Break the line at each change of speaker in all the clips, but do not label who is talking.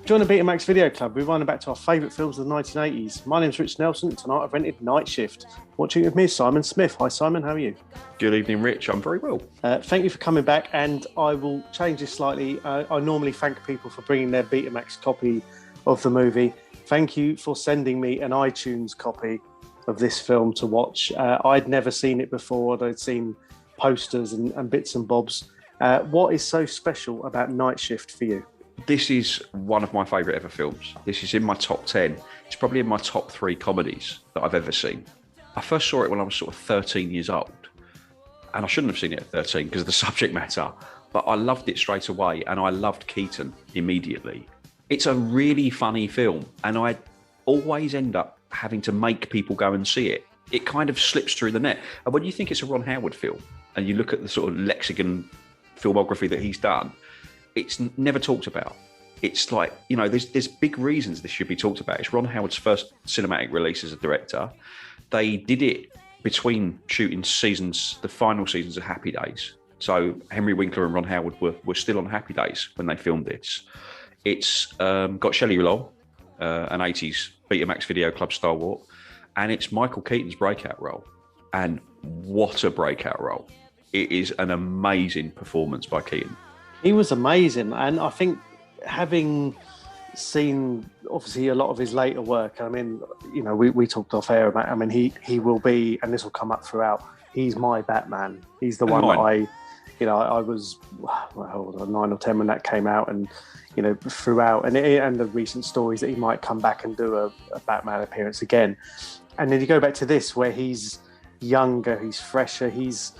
Join the Betamax Video Club. We're running back to our favourite films of the 1980s. My name's Rich Nelson. Tonight I've rented Night Shift. Watching with me is Simon Smith. Hi Simon, how are you?
Good evening, Rich. I'm very well.
Thank you for coming back, and I will change this slightly. I normally thank people for bringing their Betamax copy of the movie. Thank you for sending me an iTunes copy of this film to watch. I'd never seen it before. I'd seen posters and bits and bobs. What is so special about Night Shift for you?
This is one of my favourite ever films. This is in my top 10. It's probably in my top 3 comedies that I've ever seen. I first saw it when I was sort of 13 years old. And I shouldn't have seen it at 13 because of the subject matter. But I loved it straight away, and I loved Keaton immediately. It's a really funny film, and I always end up having to make people go and see it. It kind of slips through the net. And when you think it's a Ron Howard film, and you look at the sort of lexicon filmography that he's done, it's never talked about. It's like, you know, there's big reasons this should be talked about. It's Ron Howard's first cinematic release as a director. They did it between shooting seasons, the final seasons of Happy Days. So Henry Winkler and Ron Howard were still on Happy Days when they filmed this. It's got Shelley Long, an 80s Betamax Video Club stalwart, and it's Michael Keaton's breakout role. And what a breakout role. It is an amazing performance by Keaton.
He was amazing, and I think having seen obviously a lot of his later work, I mean, you know, we talked off air about, I mean, he will be, and this will come up throughout, he's my Batman. He's the one that I was 9 or 10 when that came out, and you know, throughout, and the recent stories that he might come back and do a Batman appearance again. And then you go back to this where he's younger, he's fresher, he's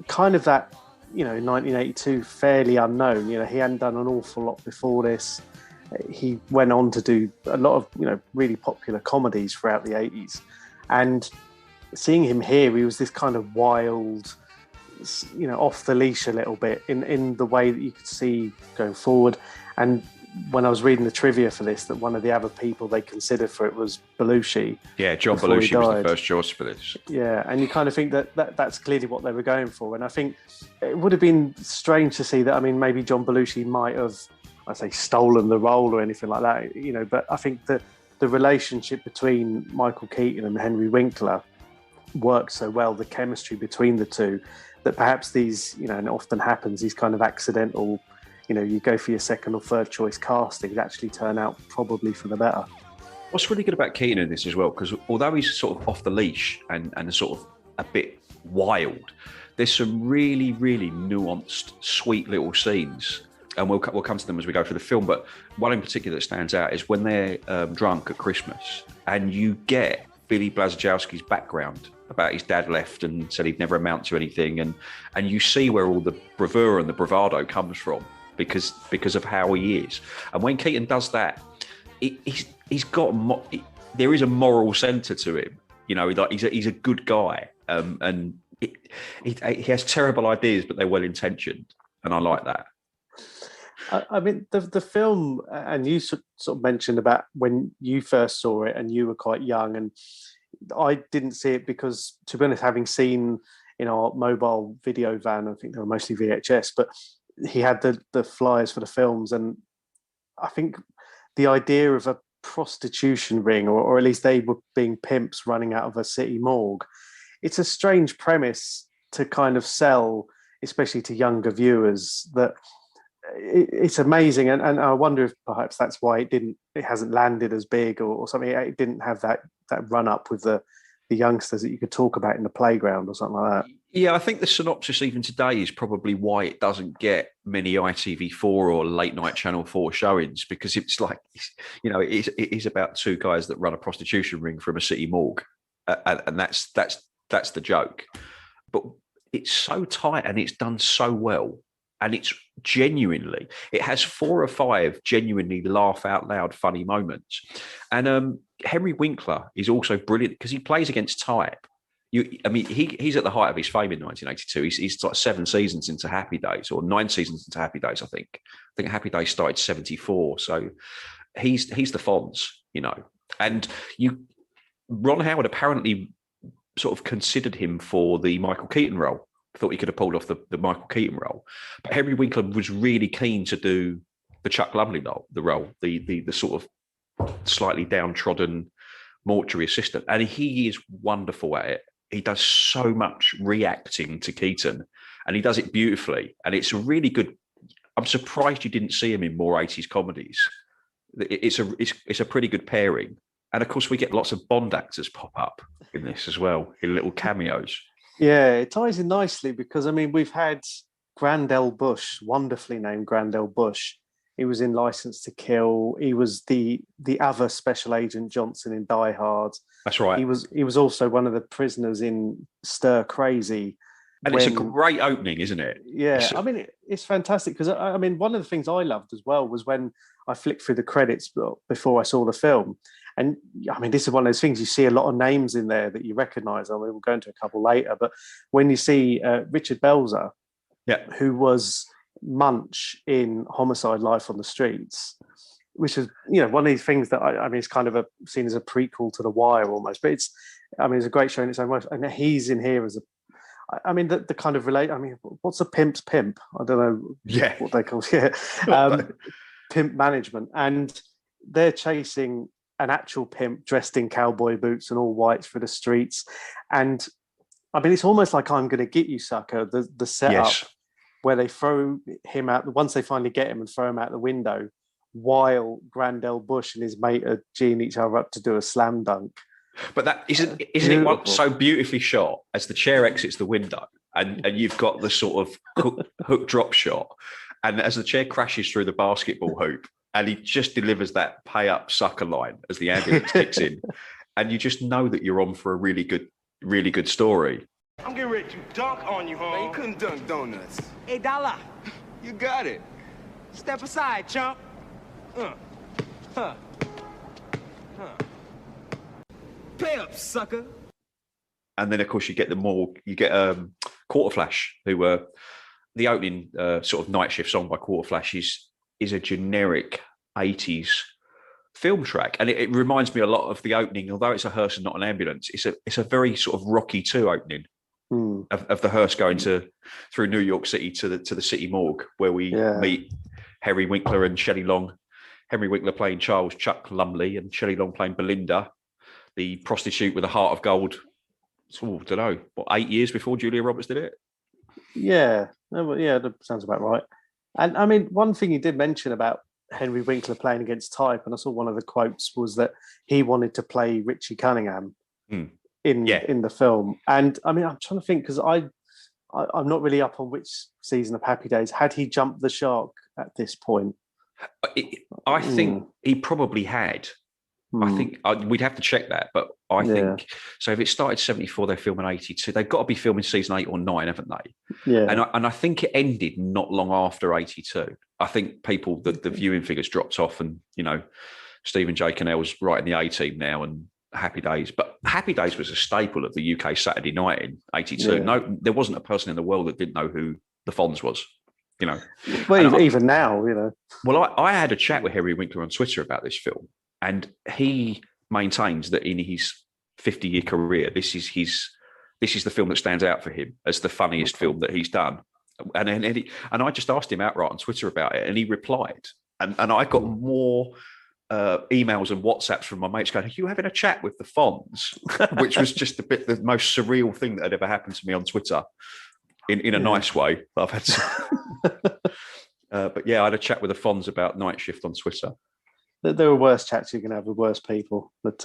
kind of that, you know, in 1982, fairly unknown. You know, he hadn't done an awful lot before this. He went on to do a lot of, you know, really popular comedies throughout the 80s. And seeing him here, he was this kind of wild, you know, off the leash a little bit in the way that you could see going forward. And when I was reading the trivia for this, that one of the other people they considered for it was Belushi.
Yeah, John Belushi was the first choice for this.
Yeah, and you kind of think that's clearly what they were going for. And I think it would have been strange to see that. I mean, maybe John Belushi might have, I say, stolen the role or anything like that, you know. But I think that the relationship between Michael Keaton and Henry Winkler worked so well, the chemistry between the two, that perhaps these, you know, and it often happens, these kind of accidental, you know, you go for your second or third choice castings actually turn out probably for the better.
What's really good about Keaton in this as well, because although he's sort of off the leash and sort of a bit wild, there's some really, really nuanced, sweet little scenes. And we'll come to them as we go through the film. But one in particular that stands out is when they're drunk at Christmas, and you get Billy Blazejowski's background about his dad left and said he'd never amount to anything. And you see where all the bravura and the bravado comes from because of how he is. And when Keaton does that, he's got there is a moral centre to him. You know, like he's a good guy, and he has terrible ideas, but they're well intentioned, and I like that.
I mean, the film, and you sort of mentioned about when you first saw it, and you were quite young, and I didn't see it because, to be honest, having seen in our mobile video van, I think they were mostly VHS, but he had the flyers for the films, and I think the idea of a prostitution ring, or at least they were being pimps running out of a city morgue, it's a strange premise to kind of sell, especially to younger viewers, that it's amazing. And I wonder if perhaps that's why it hasn't landed as big or something. It didn't have that run up with the youngsters that you could talk about in the playground or something like that.
Yeah, I think the synopsis even today is probably why it doesn't get many ITV4 or late night Channel 4 showings, because it's like, you know, it is about two guys that run a prostitution ring from a city morgue, and that's the joke. But it's so tight and it's done so well, and it has 4 or 5 genuinely laugh out loud funny moments. And Henry Winkler is also brilliant because he plays against type. He's at the height of his fame in 1982. He's like 7 seasons into Happy Days, or 9 seasons into Happy Days, I think. I think Happy Days started 74. So he's the Fonz, you know. And Ron Howard apparently sort of considered him for the Michael Keaton role. Thought he could have pulled off the Michael Keaton role. But Henry Winkler was really keen to do the Chuck Lumley role, the sort of slightly downtrodden mortuary assistant, and he is wonderful at it. He does so much reacting to Keaton, and he does it beautifully. And it's a really good. I'm surprised you didn't see him in more 80s comedies. It's a pretty good pairing. And of course, we get lots of Bond actors pop up in this as well, in little cameos.
Yeah, it ties in nicely because I mean we've had Grandel Bush, wonderfully named Grandel Bush. He was in License to Kill. He was the other Special Agent Johnson in Die Hard.
That's right.
He was also one of the prisoners in Stir Crazy.
And it's a great opening, isn't it?
Yeah, I mean, it's fantastic because I mean, one of the things I loved as well was when I flicked through the credits before I saw the film. And I mean, this is one of those things you see a lot of names in there that you recognise. I mean, we'll go into a couple later, but when you see Richard Belzer, who was Munch in Homicide: Life on the Streets, which is one of these things that I mean, it's kind of seen as a prequel to The Wire almost, but it's a great show in its own way. And he's in here as I mean, the kind of relate. I mean, what's a pimp's pimp? I don't know.
Yeah,
what they call it. Pimp management, and they're chasing an actual pimp dressed in cowboy boots and all whites for the streets. And I mean, it's almost like I'm going to get you, sucker. The setup where they throw him out once they finally get him and throw him out the window, while Grandel Bush and his mate are geeing each other up to do a slam dunk.
But that isn't it so beautifully shot as the chair exits the window and you've got the sort of hook drop shot, and as the chair crashes through the basketball hoop and he just delivers that pay up sucker line as the ambulance kicks in, and you just know that you're on for a really good story.
I'm getting ready to dunk on you, homie.
Man, you couldn't dunk donuts.
Hey, Dollar.
You got it.
Step aside, chump. Pay up, sucker.
And then, of course, you get Quarter Flash, who were the opening sort of night shift song by Quarter Flash is a generic 80s film track. And it reminds me a lot of the opening, although it's a hearse and not an ambulance, it's a very sort of Rocky II opening of the hearse going through New York City to the city morgue, where we meet Henry Winkler and Shelley Long. Henry Winkler playing Charles Chuck Lumley and Shelley Long playing Belinda, the prostitute with a heart of gold. I don't know, 8 years before Julia Roberts did it?
Yeah, that sounds about right. And I mean, one thing you did mention about Henry Winkler playing against type, and I saw one of the quotes was that he wanted to play Richie Cunningham in the film. And I mean, I'm trying to think because I'm not really up on which season of Happy Days. Had he jumped the shark at this point?
I think he probably had. I think we'd have to check that, but I think so. If it started 74, they're filming 82. They've got to be filming season 8 or 9, haven't they? Yeah. And I think it ended not long after 82. I think the viewing figures dropped off, and Stephen J. Cannell's writing the A Team now and Happy Days. But Happy Days was a staple of the UK Saturday night in 82. Yeah. No, there wasn't a person in the world that didn't know who the Fonz was.
Well, even now,
Well, I had a chat with Henry Winkler on Twitter about this film. And he maintains that in his 50-year career, this is the film that stands out for him as the funniest film that he's done. And I just asked him outright on Twitter about it, and he replied. And I got more emails and WhatsApps from my mates going, "Are you having a chat with the Fonz?" Which was just the most surreal thing that had ever happened to me on Twitter, in a nice way. I've had but yeah, I had a chat with the Fonz about Night Shift on Twitter.
There are worse chats you can have with worse people, but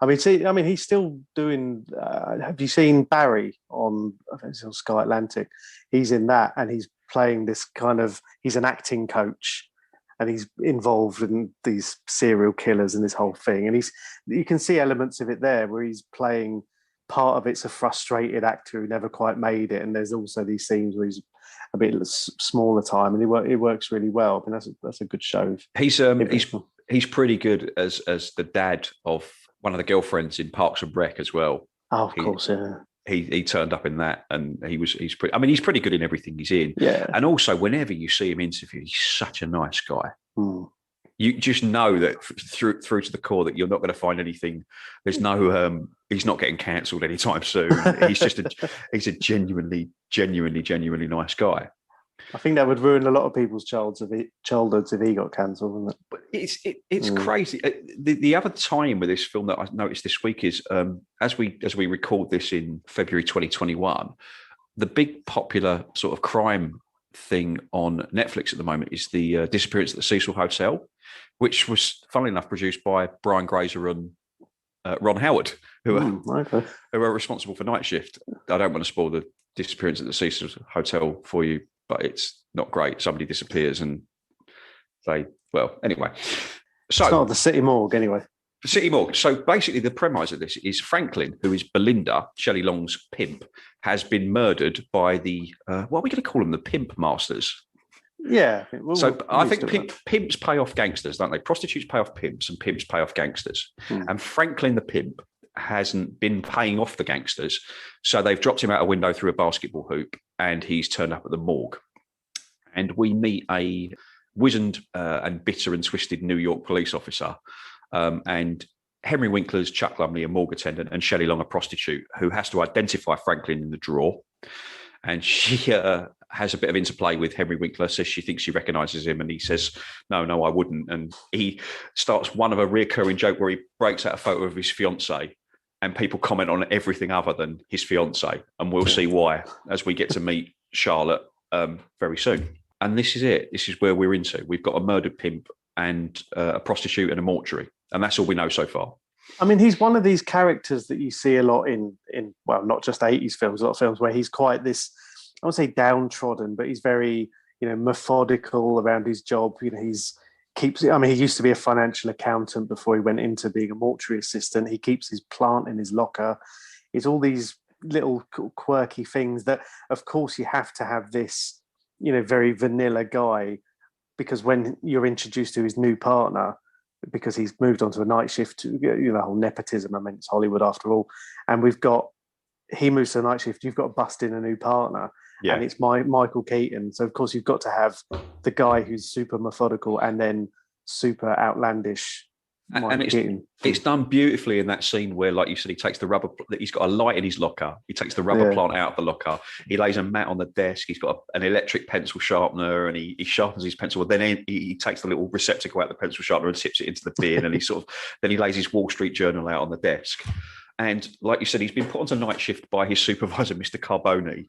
he's still doing. Have you seen Barry on? I think it's on Sky Atlantic. He's in that, and he's playing this kind of. He's an acting coach, and he's involved in these serial killers and this whole thing. And you can see elements of it there, where he's playing. Part of it's a frustrated actor who never quite made it, and there's also these scenes where he's a bit smaller time, and it works really well. I mean, that's a good show.
He's pretty good as the dad of one of the girlfriends in Parks and Rec as well.
Oh, of course, yeah.
He turned up in that, and he's pretty. I mean, he's pretty good in everything he's in. Yeah. And also, whenever you see him interviewed, he's such a nice guy. You just know that through to the core that you're not going to find anything. There's no. He's not getting cancelled anytime soon. He's a genuinely nice guy.
I think that would ruin a lot of people's childhoods if he got cancelled, wouldn't it?
But it's crazy. The other tie-in with this film that I noticed this week is as we record this in February 2021, the big popular sort of crime thing on Netflix at the moment is the Disappearance at the Cecil Hotel, which was, funnily enough, produced by Brian Grazer and Ron Howard, who are responsible for Night Shift. I don't want to spoil the Disappearance at the Cecil Hotel for you, but it's not great. Somebody disappears and anyway. So
it's not the City Morgue anyway.
City Morgue. So basically the premise of this is Franklin, who is Belinda, Shelley Long's pimp, has been murdered by the, what are we going to call them? The pimp masters.
Yeah.
I think pimps pay off gangsters, don't they? Prostitutes pay off pimps and pimps pay off gangsters. And Franklin the pimp hasn't been paying off the gangsters. So they've dropped him out a window through a basketball hoop and he's turned up at the morgue. And we meet a wizened and bitter and twisted New York police officer. And Henry Winkler's Chuck Lumley, a morgue attendant, and Shelley Long, a prostitute, who has to identify Franklin in the drawer. And she has a bit of interplay with Henry Winkler, says she thinks she recognises him, and he says, no, I wouldn't. And he starts one of a recurring joke where he breaks out a photo of his fiancée, and people comment on everything other than his fiancée. And we'll see why as we get to meet Charlotte very soon. And this is it. This is where we're into. We've got a murdered pimp and a prostitute and a mortuary. And that's all we know so far.
I mean, he's one of these characters that you see a lot in not just 80s films, a lot of films where he's quite this, I won't say downtrodden, but he's very, methodical around his job. He used to be a financial accountant before he went into being a mortuary assistant. He keeps his plant in his locker. It's all these little quirky things that, of course, you have to have this, very vanilla guy, because when you're introduced to his new partner, because he's moved on to a night shift, the whole nepotism. I mean, it's Hollywood after all. And he moves to a night shift. You've got to bust in a new partner. Yeah. And it's Michael Keaton. So, of course, you've got to have the guy who's super methodical and then super outlandish.
And it's done beautifully in that scene where, like you said, he takes the rubber. He's got a light in his locker. He takes the rubber plant out of the locker. He lays a mat on the desk. He's got an electric pencil sharpener, and he sharpens his pencil. Then he takes the little receptacle out of the pencil sharpener and tips it into the bin. And then he lays his Wall Street Journal out on the desk. And like you said, he's been put onto night shift by his supervisor, Mr. Carboni,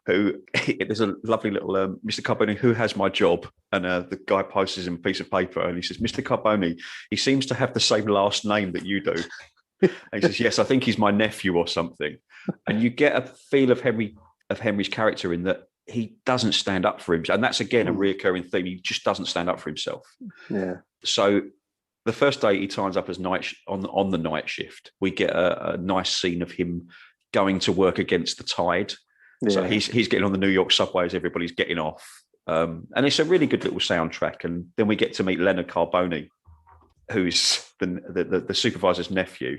who there's a lovely little Mr. Carboni, who has my job? And the guy posts him a piece of paper and he says, Mr. Carboni, he seems to have the same last name that you do. And he says, yes, I think he's my nephew or something. And you get a feel of Henry's character in that he doesn't stand up for himself. And that's, again, a reoccurring theme. He just doesn't stand up for himself. Yeah. So the first day he turns up as on the night shift, we get a nice scene of him going to work against the tide. Yeah. So he's getting on the New York subway as everybody's getting off. And it's a really good little soundtrack. And then we get to meet Leonard Carboni, who's the supervisor's nephew.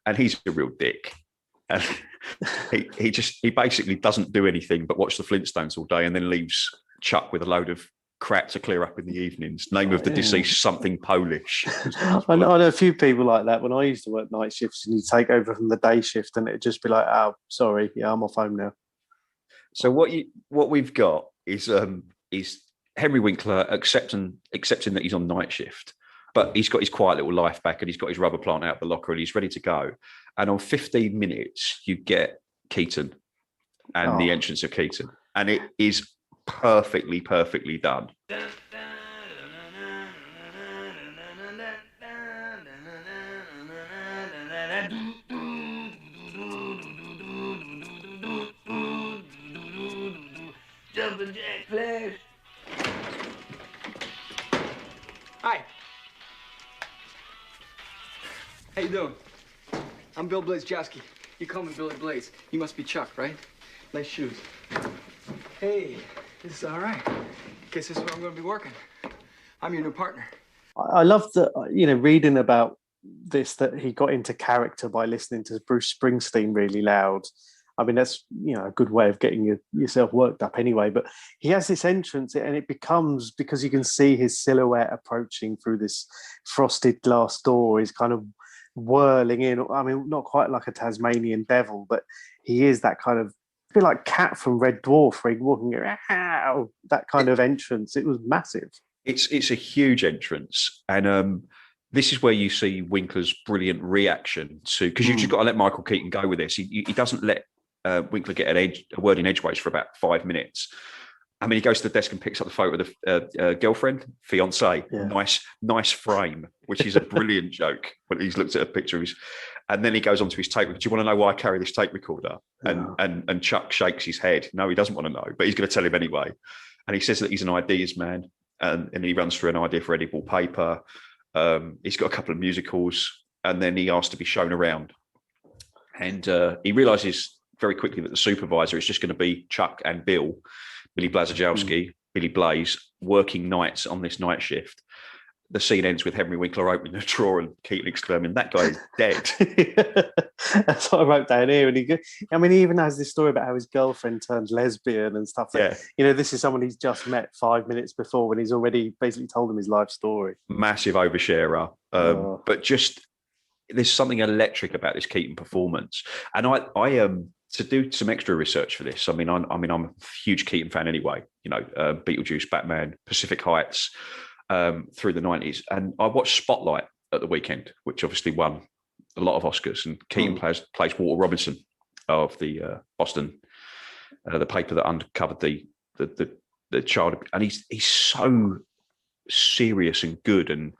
And he's a real dick. And he basically doesn't do anything but watch the Flintstones all day and then leaves Chuck with a load of crap to clear up in the evenings. Name of the deceased, something Polish.
I know a few people like that. When I used to work night shifts and you take over from the day shift and it'd just be like, oh, sorry, yeah, I'm off home now.
So what we've got is Henry Winkler accepting that he's on night shift, but he's got his quiet little life back and he's got his rubber plant out of the locker and he's ready to go. And on 15 minutes, you get Keaton and the entrance of Keaton, and it is perfectly done.
Jumping Jack Flash. Hi. How you doing? I'm Bill Blazejowski. You call me Billy Blaze. You must be Chuck, right? Nice shoes. Hey, this is all right. Guess this is where I'm going to be working. I'm your new partner.
I love that, reading about this, that he got into character by listening to Bruce Springsteen really loud. I mean, that's, a good way of getting yourself worked up anyway. But he has this entrance and it becomes, because you can see his silhouette approaching through this frosted glass door, he's kind of whirling in. I mean, not quite like a Tasmanian devil, but he is that kind of bit like Cat from Red Dwarf, where he walking, that kind of entrance. It was massive.
It's a huge entrance, and this is where you see Winkler's brilliant reaction to, because you've just got to let Michael Keaton go with this. He doesn't let Winkler get a word in edgeways for about 5 minutes. I mean, he goes to the desk and picks up the photo of the girlfriend, fiance. Yeah. Nice frame, which is a brilliant joke when he's looked at a picture of his. And then he goes on to his tape. Do you want to know why I carry this tape recorder? And Chuck shakes his head. No, he doesn't want to know, but he's going to tell him anyway. And he says that he's an ideas man, and he runs through an idea for edible paper. He's got a couple of musicals, and then he asks to be shown around. And he realizes very quickly that the supervisor is just going to be Chuck and Billy Blazajowski, Billy Blaze, working nights on this night shift. The scene ends with Henry Winkler opening the drawer and Keaton exclaiming, "That guy is dead."
That's what I wrote down here. And he even has this story about how his girlfriend turned lesbian and stuff. Like, this is someone he's just met 5 minutes before, when he's already basically told him his life story.
Massive oversharer. But just, there's something electric about this Keaton performance. And I to do some extra research for this. I'm a huge Keaton fan anyway. Beetlejuice, Batman, Pacific Heights, through the 90s, and I watched Spotlight at the weekend, which obviously won a lot of Oscars. And Keaton plays Walter Robinson of the Boston, the paper that uncovered the child, and he's so serious and good, and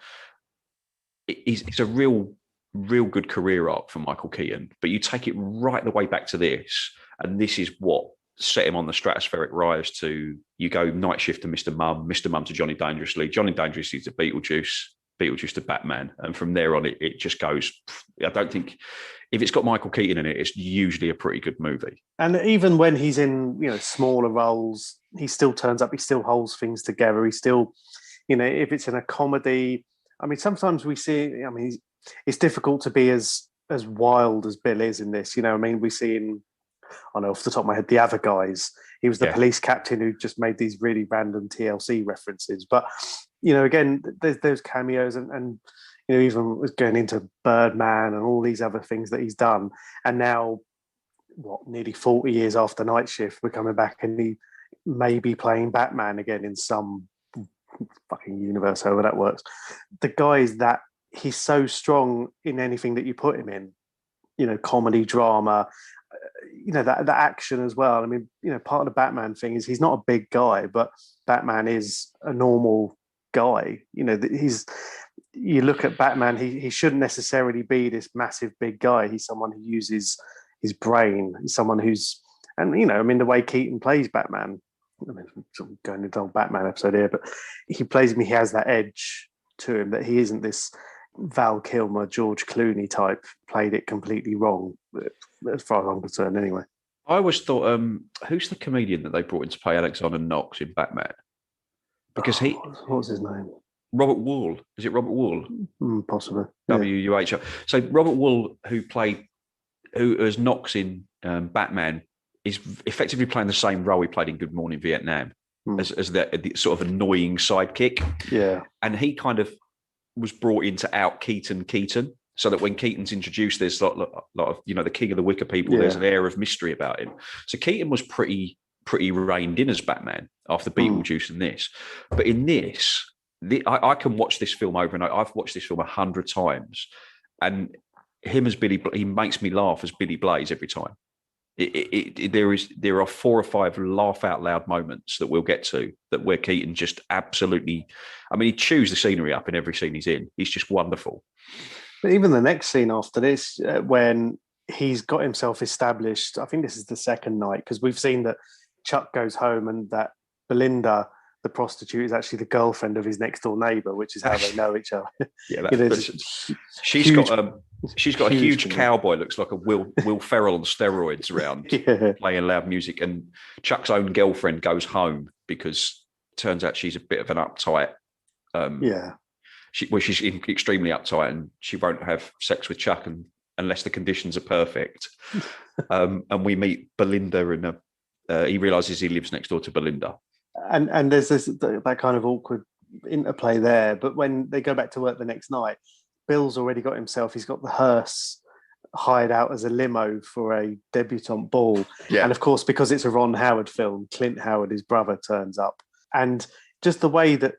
it's a real good career arc for Michael Keaton. But you take it right the way back to this, and this is what set him on the stratospheric rise to, you go Night Shift to Mr. Mum to Johnny Dangerously, Johnny Dangerously to Beetlejuice to Batman, and from there on it just goes. I don't think, if it's got Michael Keaton in it, it's usually a pretty good movie.
And even when he's in smaller roles, he still turns up, he still holds things together, he still, if it's in a comedy, I mean, sometimes we see, it's difficult to be as wild as Bill is in this. We see in, I know off the top of my head, The Other Guys, he was the police captain who just made these really random TLC references. But, again, there's those cameos and even was going into Birdman and all these other things that he's done. And now, nearly 40 years after Night Shift, we're coming back and he may be playing Batman again in some fucking universe, however that works. The guy is that, he's so strong in anything that you put him in, comedy, drama, that action as well. I mean, part of the Batman thing is he's not a big guy, but Batman is a normal guy. You look at Batman, he shouldn't necessarily be this massive big guy. He's someone who uses his brain. He's someone who's, and the way Keaton plays Batman, sort of going into the Batman episode here, but he has that edge to him, that he isn't this Val Kilmer, George Clooney type, played it completely wrong, as far as I'm concerned anyway.
I always thought, who's the comedian that they brought in to play Alexander Knox in Batman? Because
what's his name?
Robert Wuhl. Is it Robert Wuhl?
Possibly.
W-U-H. So Robert Wuhl, who as Knox in Batman, is effectively playing the same role he played in Good Morning Vietnam, as the sort of annoying sidekick.
Yeah.
And he kind of was brought in to out Keaton, so that when Keaton's introduced, there's a lot of the king of the wicker people. There's an air of mystery about him. So Keaton was pretty reined in as Batman after Beetlejuice and this. But in this, I can watch this film over and over. I've watched this film 100 times, and him as Billy, he makes me laugh as Billy Blaze every time. There are 4 or 5 laugh out loud moments that we'll get to, that where Keaton just absolutely, he chews the scenery up in every scene he's in. He's just wonderful.
But even the next scene after this, when he's got himself established, I think this is the second night, because we've seen that Chuck goes home and that Belinda, the prostitute, is actually the girlfriend of his next door neighbour, which is how they know each other.
Yeah, she's got a huge cowboy, looks like a Will Ferrell on steroids around, playing loud music. And Chuck's own girlfriend goes home because it turns out she's a bit of an uptight. She's extremely uptight, and she won't have sex with Chuck unless the conditions are perfect. And we meet Belinda, and he realizes he lives next door to Belinda.
And there's that kind of awkward interplay there. But when they go back to work the next night, Bill's already got himself, he's got the hearse hired out as a limo for a debutante ball.
Yeah.
And of course, because it's a Ron Howard film, Clint Howard, his brother, turns up. And just the way that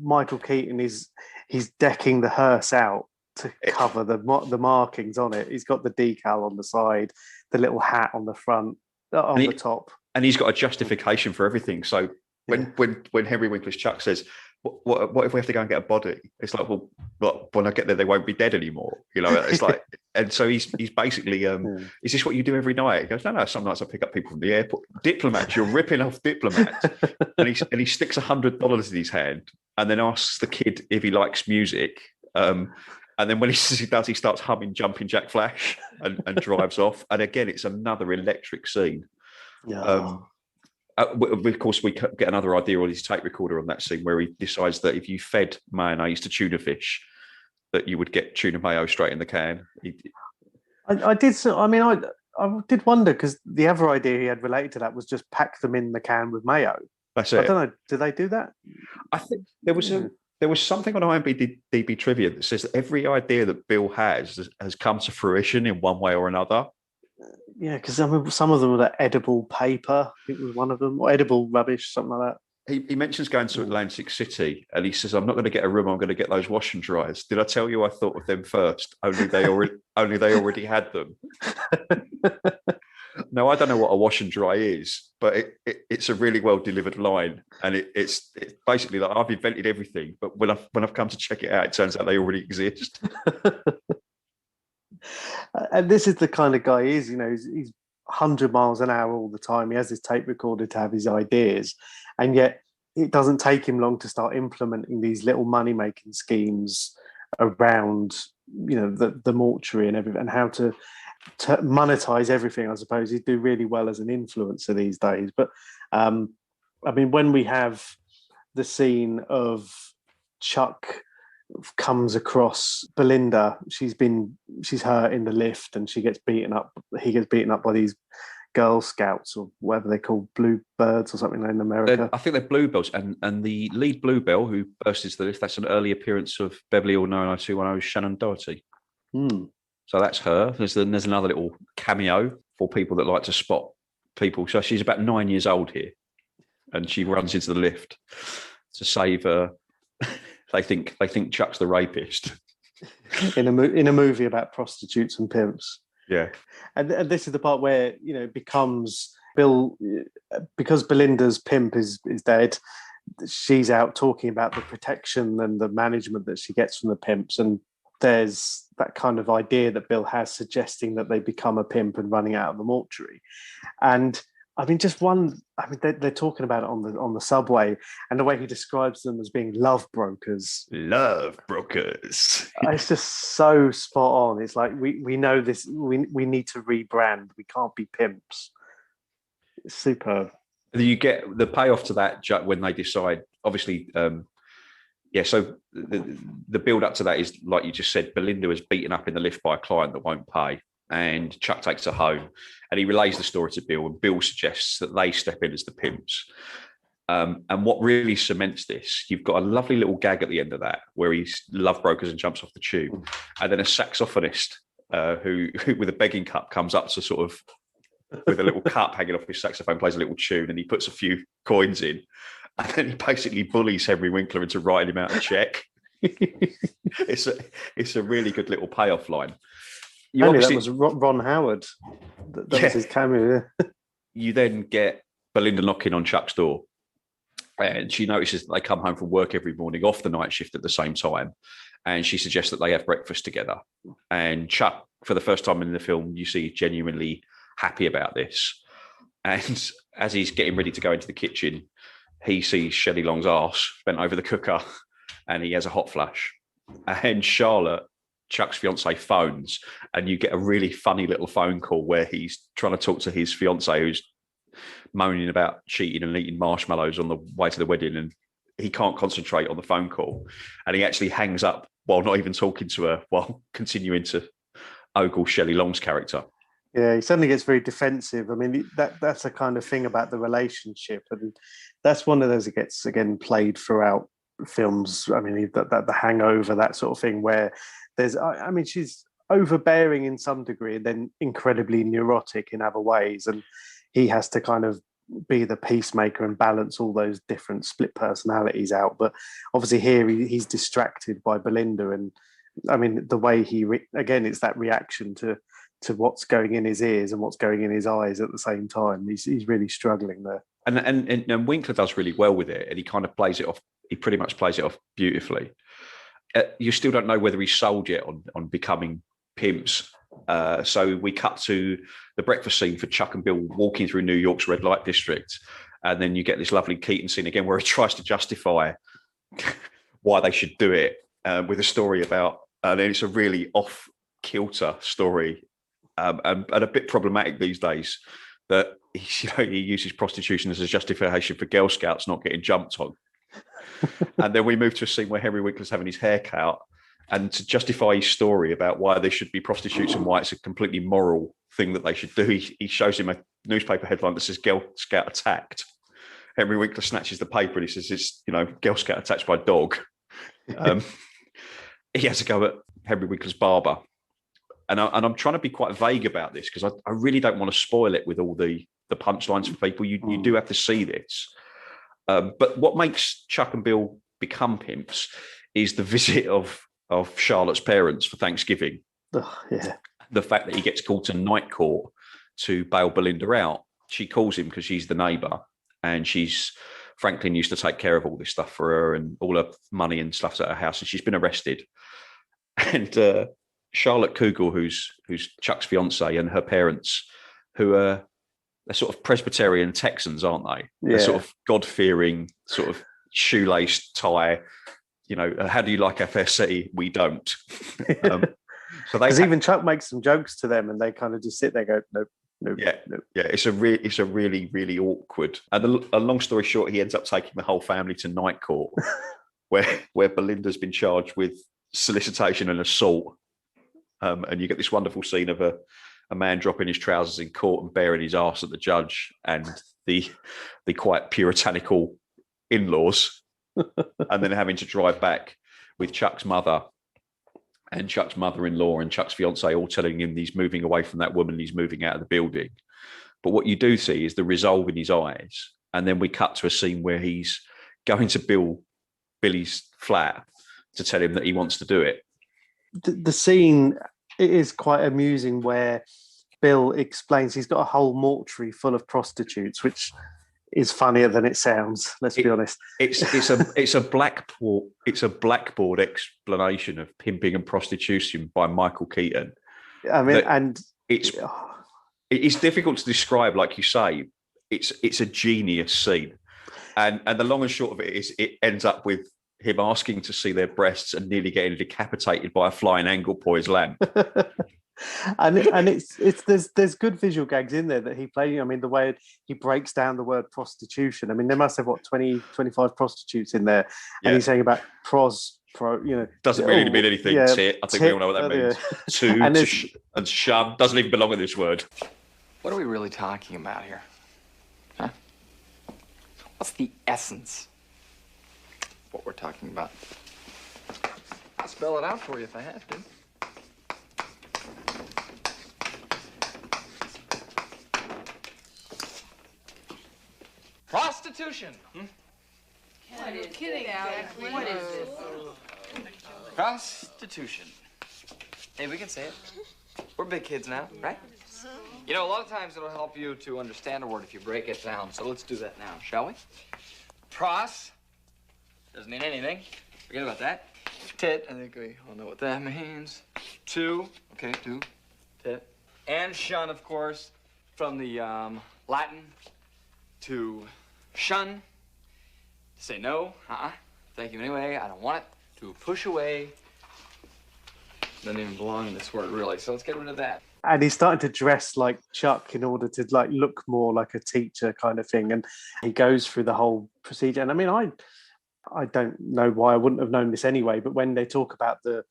Michael Keaton he's decking the hearse out to cover the markings on it. He's got the decal on the side, the little hat on the front, on the top.
And he's got a justification for everything. So when Henry Winkler's Chuck says, what if we have to go and get a body? It's like, well, when I get there, they won't be dead anymore. You know, it's like, and so he's basically, is this what you do every night? He goes, no, some nights I pick up people from the airport. Diplomat, you're ripping off Diplomat. and he sticks $100 in his hand and then asks the kid if he likes music. And then when he says he does, he starts humming Jumping Jack Flash and drives off. And again, it's another electric scene.
Yeah.
Of course, we get another idea on his tape recorder on that scene where he decides that if you fed mayonnaise to tuna fish, that you would get tuna mayo straight in the can.
I did wonder, because the other idea he had related to that was just pack them in the can with mayo.
That's it.
I don't know. Do they do that?
I think there was something on IMDb trivia that says that every idea that Bill has come to fruition in one way or another.
Yeah, because some of them were like edible paper. I think was one of them, or edible rubbish, something like that.
He mentions going to Atlantic City, and he says, "I'm not going to get a room. I'm going to get those wash and dryers." Did I tell you I thought of them first? Only they already had them. Now I don't know what a wash and dry is, but it's a really well delivered line, and it's basically like I've invented everything, but when I've come to check it out, it turns out they already exist.
And this is the kind of guy he is, you know, he's 100 miles an hour all the time. He has this tape recorder to have his ideas, and yet it doesn't take him long to start implementing these little money-making schemes around, you know, the mortuary and everything, and how to monetize everything. I suppose he'd do really well as an influencer these days. But I mean, when we have the scene of Chuck comes across Belinda, she's hurt in the lift and he gets beaten up by these Girl Scouts or whatever they call, Bluebirds or something in America.
I think they're Bluebells, and the lead Bluebell who burst into the lift, that's an early appearance of Beverly Hill 90210 Shannon Doherty. So that's her. There's another little cameo for people that like to spot people. So she's about 9 years old here, and she runs into the lift to save her. They think Chuck's the rapist
in a movie about prostitutes and pimps.
Yeah,
and this is the part where, you know, it becomes Bill, because Belinda's pimp is dead. She's out talking about the protection and the management that she gets from the pimps, and there's that kind of idea that Bill has, suggesting that they become a pimp and running out of the mortuary. And I mean, they're talking about it on the subway, and the way he describes them as being love brokers.
Love brokers.
It's just so spot on. It's like, we know this. We need to rebrand. We can't be pimps. It's superb.
You get the payoff to that when they decide, obviously. So the build up to that is, like you just said, Belinda was beaten up in the lift by a client that won't pay, and Chuck takes her home, and he relays the story to Bill, and Bill suggests that they step in as the pimps. And what really cements this, you've got a lovely little gag at the end of that where he's love brokers and jumps off the tube, and then a saxophonist who with a begging cup comes up to sort of, with a little cup hanging off his saxophone, plays a little tune, and he puts a few coins in. And then he basically bullies Henry Winkler into writing him out a check. It's a really good little payoff line.
That was Ron Howard. That was his cameo.
You then get Belinda knocking on Chuck's door, and she notices that they come home from work every morning off the night shift at the same time, and she suggests that they have breakfast together. And Chuck, for the first time in the film, you see genuinely happy about this. And as he's getting ready to go into the kitchen, he sees Shelley Long's arse bent over the cooker, and he has a hot flash. And Charlotte, Chuck's fiance, phones, and you get a really funny little phone call where he's trying to talk to his fiance, who's moaning about cheating and eating marshmallows on the way to the wedding, and he can't concentrate on the phone call, and he actually hangs up while not even talking to her, while continuing to ogle Shelley Long's character.
Yeah, he suddenly gets very defensive. I mean, that's a kind of thing about the relationship, and that's one of those that gets, again, played throughout films. I mean, the Hangover, that sort of thing, where there's, I mean, she's overbearing in some degree, and then incredibly neurotic in other ways. And he has to kind of be the peacemaker and balance all those different split personalities out. But obviously here he's distracted by Belinda, and I mean the way again, it's that reaction to what's going in his ears and what's going in his eyes at the same time. He's really struggling there.
And Winkler does really well with it, and he kind of plays it off. He pretty much plays it off beautifully. You still don't know whether he's sold yet on becoming pimps. So we cut to the breakfast scene for Chuck and Bill walking through New York's red light district. And then you get this lovely Keaton scene again where he tries to justify why they should do it with a story about, and then it's a really off-kilter story and a bit problematic these days that he uses prostitution as a justification for Girl Scouts not getting jumped on. And then we move to a scene where Henry Winkler's having his hair cut, and to justify his story about why there should be prostitutes and why it's a completely moral thing that they should do, he shows him a newspaper headline that says Girl Scout attacked. Henry Winkler snatches the paper and he says it's, Girl Scout attacked by a dog. He has to go at Henry Winkler's barber. And I'm trying to be quite vague about this because I really don't want to spoil it with all the punchlines for people. You do have to see this. But what makes Chuck and Bill become pimps is the visit of Charlotte's parents for Thanksgiving.
Oh, yeah.
The fact that he gets called to night court to bail Belinda out. She calls him because she's the neighbour, and Franklin used to take care of all this stuff for her, and all her money and stuff's at her house, and she's been arrested. And Charlotte Kugel, who's Chuck's fiance, and her parents, who are they're sort of Presbyterian Texans, aren't they? Yeah. They're sort of God-fearing, sort of shoelace tie. How do you like FSC? We don't. So because
even Chuck makes some jokes to them, and they kind of just sit there, and go, nope.
Yeah. It's a really, really awkward. And a long story short, he ends up taking the whole family to night court, where Belinda's been charged with solicitation and assault. And you get this wonderful scene of a man dropping his trousers in court and baring his arse at the judge and the quite puritanical in-laws, and then having to drive back with Chuck's mother and Chuck's mother-in-law and Chuck's fiance all telling him he's moving away from that woman, he's moving out of the building. But what you do see is the resolve in his eyes. And then we cut to a scene where he's going to Billy's flat to tell him that he wants to do it.
The scene is quite amusing where Bill explains he's got a whole mortuary full of prostitutes, which is funnier than it sounds. Let's be honest.
It's a blackboard explanation of pimping and prostitution by Michael Keaton.
I mean, and
it's difficult to describe, like you say. It's a genius scene, and the long and short of it is it ends up with him asking to see their breasts and nearly getting decapitated by a flying angle poised lamp.
and there's good visual gags in there that he plays. I mean, the way he breaks down the word prostitution. I mean, there must have 20, 25 prostitutes in there, and he's saying about
doesn't really mean anything. Yeah, tit, I think we all know what that means. And shove doesn't even belong in this word.
What are we really talking about here? Huh? What's the essence of what we're talking about? I'll spell it out for you if I have to. Prostitution.
What is kidding, Alex? What is this?
Prostitution. Hey, we can say it. We're big kids now, right? A lot of times it'll help you to understand a word if you break it down. So let's do that now, shall we? Pros doesn't mean anything. Forget about that. Tit, I think we all know what that means. Two, okay, two, tit. And shun, of course, from the Latin to shun, to say no, thank you anyway, I don't want it, to push away, doesn't even belong in this word really, so let's get rid of that.
And he's starting to dress like Chuck in order to look more like a teacher kind of thing, and he goes through the whole procedure. And I mean, I don't know why I wouldn't have known this anyway, but when they talk about the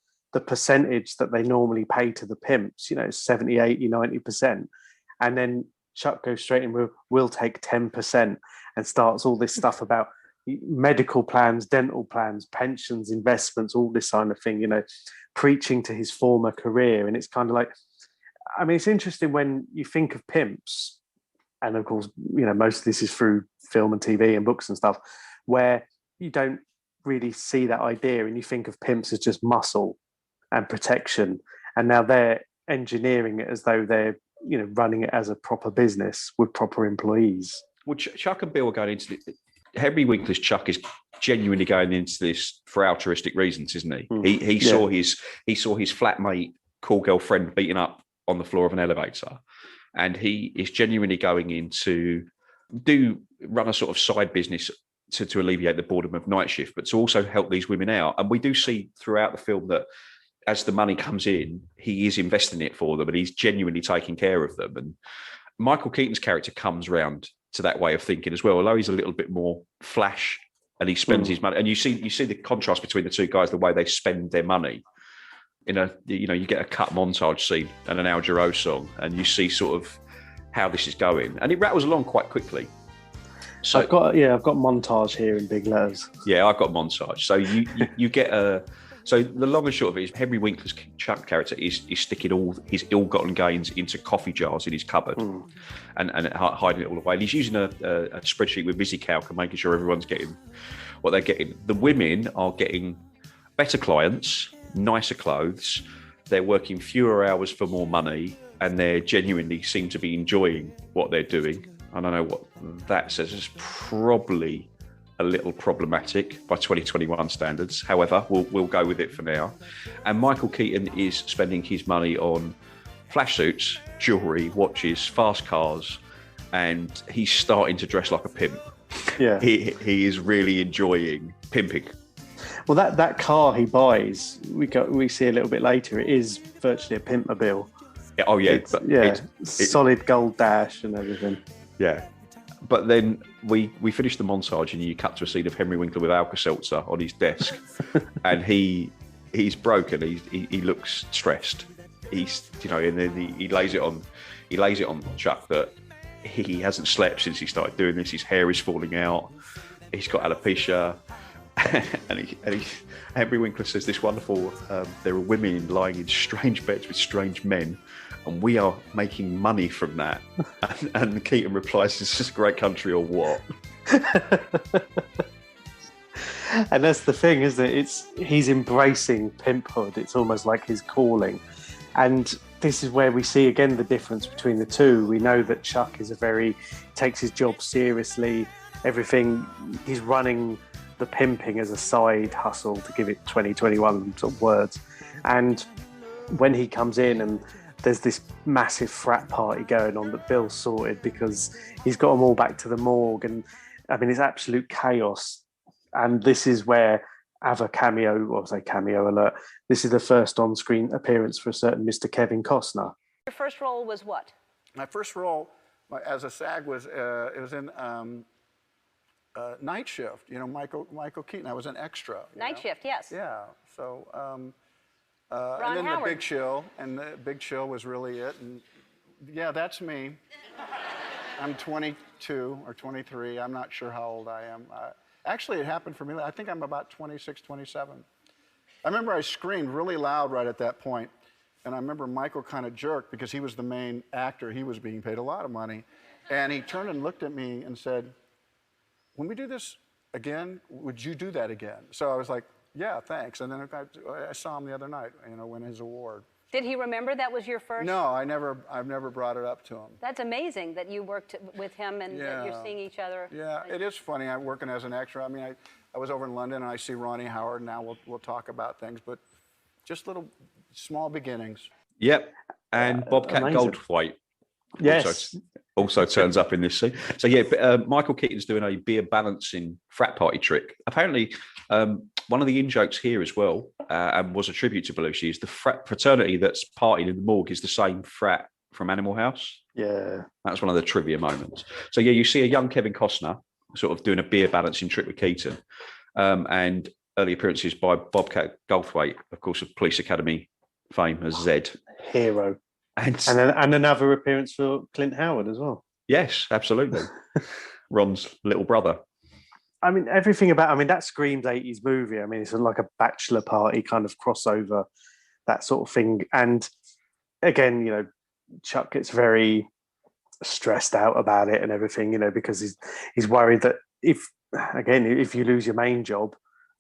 percentage that they normally pay to the pimps, 70, 80, 90%, and then Chuck goes straight in with, we'll take 10%, and starts all this stuff about medical plans, dental plans, pensions, investments, all this kind of thing, preaching to his former career. And it's kind of like, I mean, it's interesting when you think of pimps, and of course, most of this is through film and TV and books and stuff, where you don't really see that idea, and you think of pimps as just muscle and protection. And now they're engineering it as though they're, running it as a proper business with proper employees.
Well, Chuck and Bill are going into it. Henry Winkler's Chuck is genuinely going into this for altruistic reasons, isn't he? He saw his flatmate, cool girlfriend, beaten up on the floor of an elevator, and he is genuinely going in to run a sort of side business to alleviate the boredom of night shift, but to also help these women out. And we do see throughout the film that as the money comes in, he is investing it for them, and he's genuinely taking care of them. And Michael Keaton's character comes round to that way of thinking as well, although he's a little bit more flash and he spends his money. And you see the contrast between the two guys, the way they spend their money. You get a cut montage scene and an Al Jarreau song, and you see sort of how this is going, and it rattles along quite quickly. So
I've got montage here in big letters.
Yeah, I've got montage. So you get a. So the long and short of it is Henry Winkler's Chuck character is sticking all his ill-gotten gains into coffee jars in his cupboard and hiding it all away. And he's using a spreadsheet with VisiCalc and making sure everyone's getting what they're getting. The women are getting better clients, nicer clothes. They're working fewer hours for more money, and they genuinely seem to be enjoying what they're doing. I don't know what that says. It's probably a little problematic by 2021 standards. However, we'll go with it for now. And Michael Keaton is spending his money on flash suits, jewellery, watches, fast cars, and he's starting to dress like a pimp.
Yeah,
he is really enjoying pimping.
Well, that car he buys, we see a little bit later, it is virtually a pimpmobile.
Yeah, oh yeah,
it's solid gold dash and everything.
Yeah. But then we finish the montage and you cut to a scene of Henry Winkler with Alka-Seltzer on his desk, and he's broken. He looks stressed. He's and then he lays it on Chuck that he hasn't slept since he started doing this. His hair is falling out. He's got alopecia, and Henry Winkler says this wonderful. There are women lying in strange beds with strange men, and we are making money from that. And Keaton replies, "Is this a great country or what?"
And that's the thing, isn't it? He's embracing pimphood. It's almost like his calling. And this is where we see again the difference between the two. We know that Chuck takes his job seriously. Everything, he's running the pimping as a side hustle, to give it 2021 sort of words. And when he comes in and there's this massive frat party going on that Bill sorted because he's got them all back to the morgue. And I mean, it's absolute chaos. And this is where cameo alert. This is the first on-screen appearance for a certain Mr. Kevin Costner.
Your first role was what?
My first role as a SAG was it was in Night Shift. Michael Keaton. I was an extra.
Night Shift, yes.
Yeah. So.
Ron
and then
Howard.
The Big Chill was really it. And yeah, that's me. I'm 22 or 23. I'm not sure how old I am. Actually, it happened for me. I think I'm about 26, 27. I remember I screamed really loud right at that point, and I remember Michael kind of jerked because he was the main actor. He was being paid a lot of money. And he turned and looked at me and said, "When we do this again, would you do that again?" So I was like, "Yeah, thanks." And then I saw him the other night, win his award.
Did he remember that was your first?
No, I've never brought it up to him.
That's amazing that you worked with him and that you're seeing each other.
Yeah, it is funny. I'm working as an extra. I mean, I was over in London and I see Ronnie Howard. Now we'll talk about things, but just little small beginnings.
Yep, and Bobcat Goldthwait.
Yes.
Also turns up in this scene. So yeah, Michael Keaton's doing a beer balancing frat party trick. Apparently, one of the in-jokes here as well, and was a tribute to Belushi, is the fraternity that's partied in the morgue is the same frat from Animal House.
Yeah.
That's one of the trivia moments. So yeah, you see a young Kevin Costner sort of doing a beer balancing trick with Keaton, and early appearances by Bobcat Goldthwait, of course, of Police Academy fame as Zed.
Hero. And another appearance for Clint Howard as well.
Yes, absolutely. Ron's little brother.
I mean, everything about, I mean, that screams 80s movie. I mean, it's like a bachelor party kind of crossover, that sort of thing. And again, Chuck gets very stressed out about it and everything, because he's worried that if you lose your main job,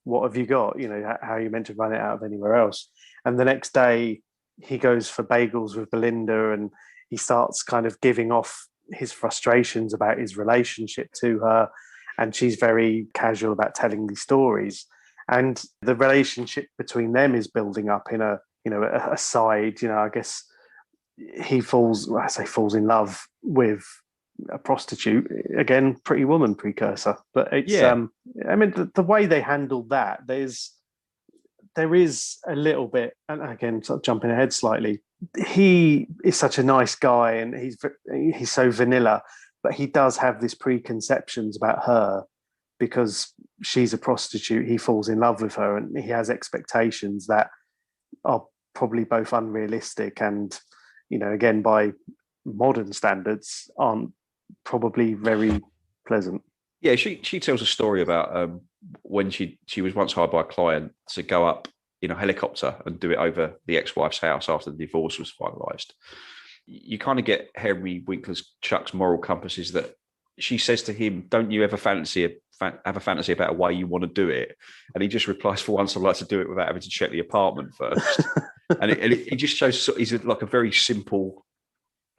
what have you got? How are you meant to run it out of anywhere else? And the next day, he goes for bagels with Belinda, and he starts kind of giving off his frustrations about his relationship to her, and she's very casual about telling these stories, and the relationship between them is building up in a side. I guess he falls in love with a prostitute, again, Pretty Woman precursor. But it's I mean, the way they handled that, there is a little bit, and again, sort of jumping ahead slightly, he is such a nice guy and he's so vanilla, but he does have this preconceptions about her because she's a prostitute. He falls in love with her and he has expectations that are probably both unrealistic and, again, by modern standards, aren't probably very pleasant.
Yeah, she tells a story about when she was once hired by a client to go up in a helicopter and do it over the ex-wife's house after the divorce was finalised. You kind of get Henry Winkler's Chuck's moral compass is that she says to him, "Don't you ever have a fantasy about a way you want to do it?" And he just replies, "For once, I'd like to do it without having to check the apartment first." and it just shows he's like a very simple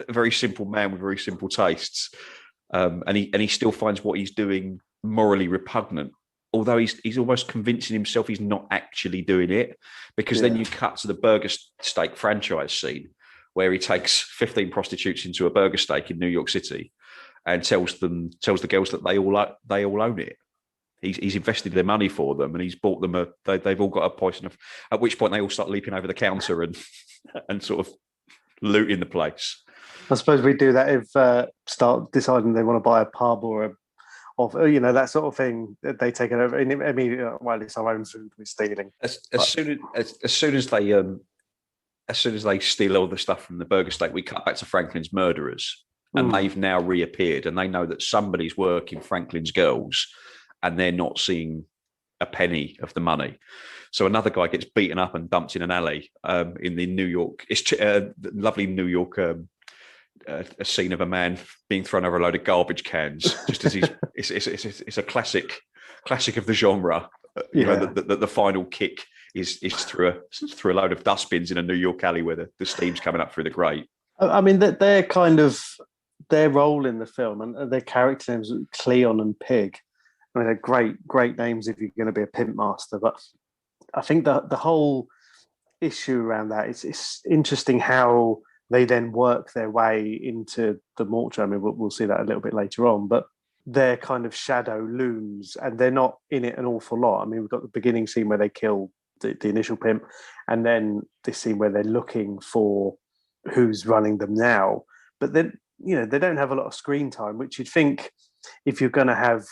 man with very simple tastes. And he still finds what he's doing morally repugnant, although he's almost convincing himself he's not actually doing it, because then you cut to the burger steak franchise scene where he takes 15 prostitutes into a burger steak in New York City and tells the girls that they all own it. He's invested their money for them and he's bought them they've all got a poison of, at which point they all start leaping over the counter and sort of looting the place.
I suppose we do that if start deciding they want to buy a pub or that sort of thing. They take it over immediately. Well, it's our own food we're stealing. As
soon as they steal all the stuff from the burger steak, we cut back to Franklin's murderers, and they've now reappeared, and they know that somebody's working Franklin's girls, and they're not seeing a penny of the money. So another guy gets beaten up and dumped in an alley in the New York. It's lovely New York. A scene of a man being thrown over a load of garbage cans, just as it's a classic of the genre. The final kick is through a load of dustbins in a New York alley where the steam's coming up through the grate.
I mean, they're kind of their role in the film and their character names, Cleon and Pig. I mean, they're great names if you're going to be a pimp master. But I think the whole issue around that it's interesting how they then work their way into the mortuary. I mean, we'll see that a little bit later on, but they're kind of shadow looms and they're not in it an awful lot. I mean, we've got the beginning scene where they kill the initial pimp, and then this scene where they're looking for who's running them now. But then, they don't have a lot of screen time, which you'd think if you're going to have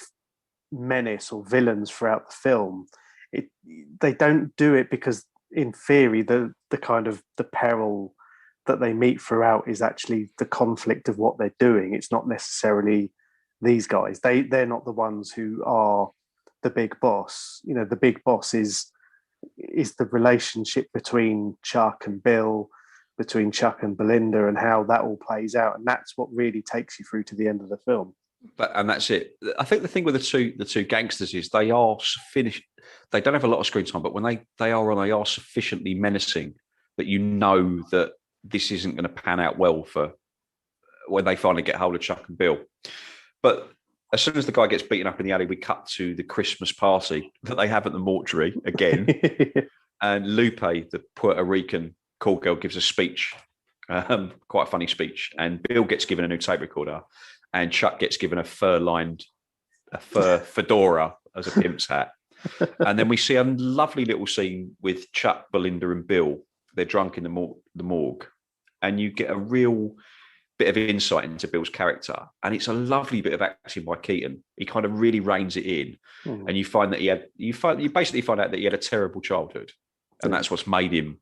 menace or villains throughout the film, they don't do it because in theory, the kind of the peril that they meet throughout is actually the conflict of what they're doing. It's not necessarily these guys. They're not the ones who are the big boss. The big boss is the relationship between Chuck and Bill, between Chuck and Belinda, and how that all plays out. And that's what really takes you through to the end of the film.
And that's it. I think the thing with the two gangsters is they are finished. They don't have a lot of screen time, but when they are sufficiently menacing that that this isn't going to pan out well for when they finally get hold of Chuck and Bill. But as soon as the guy gets beaten up in the alley, we cut to the Christmas party that they have at the mortuary again. And Lupe, the Puerto Rican call girl, gives a speech, quite a funny speech. And Bill gets given a new tape recorder, and Chuck gets given a fur fedora as a pimp's hat. And then we see a lovely little scene with Chuck, Belinda, and Bill. They're drunk in the morgue, and you get a real bit of insight into Bill's character. And it's a lovely bit of acting by Keaton. He kind of really reins it in, and you find that you basically find out that he had a terrible childhood, and that's what's made him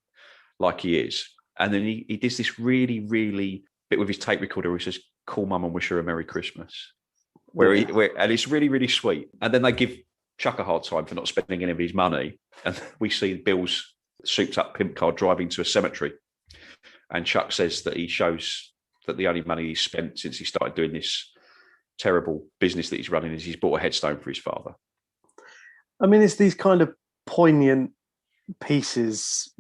like he is. And then he does this really, really bit with his tape recorder where he says, "Call Mum and wish her a Merry Christmas." and it's really, really sweet. And then they give Chuck a hard time for not spending any of his money. And we see Bill's souped up pimp car driving to a cemetery. And Chuck says that he shows that the only money he's spent since he started doing this terrible business that he's running is he's bought a headstone for his father.
I mean, it's these kind of poignant pieces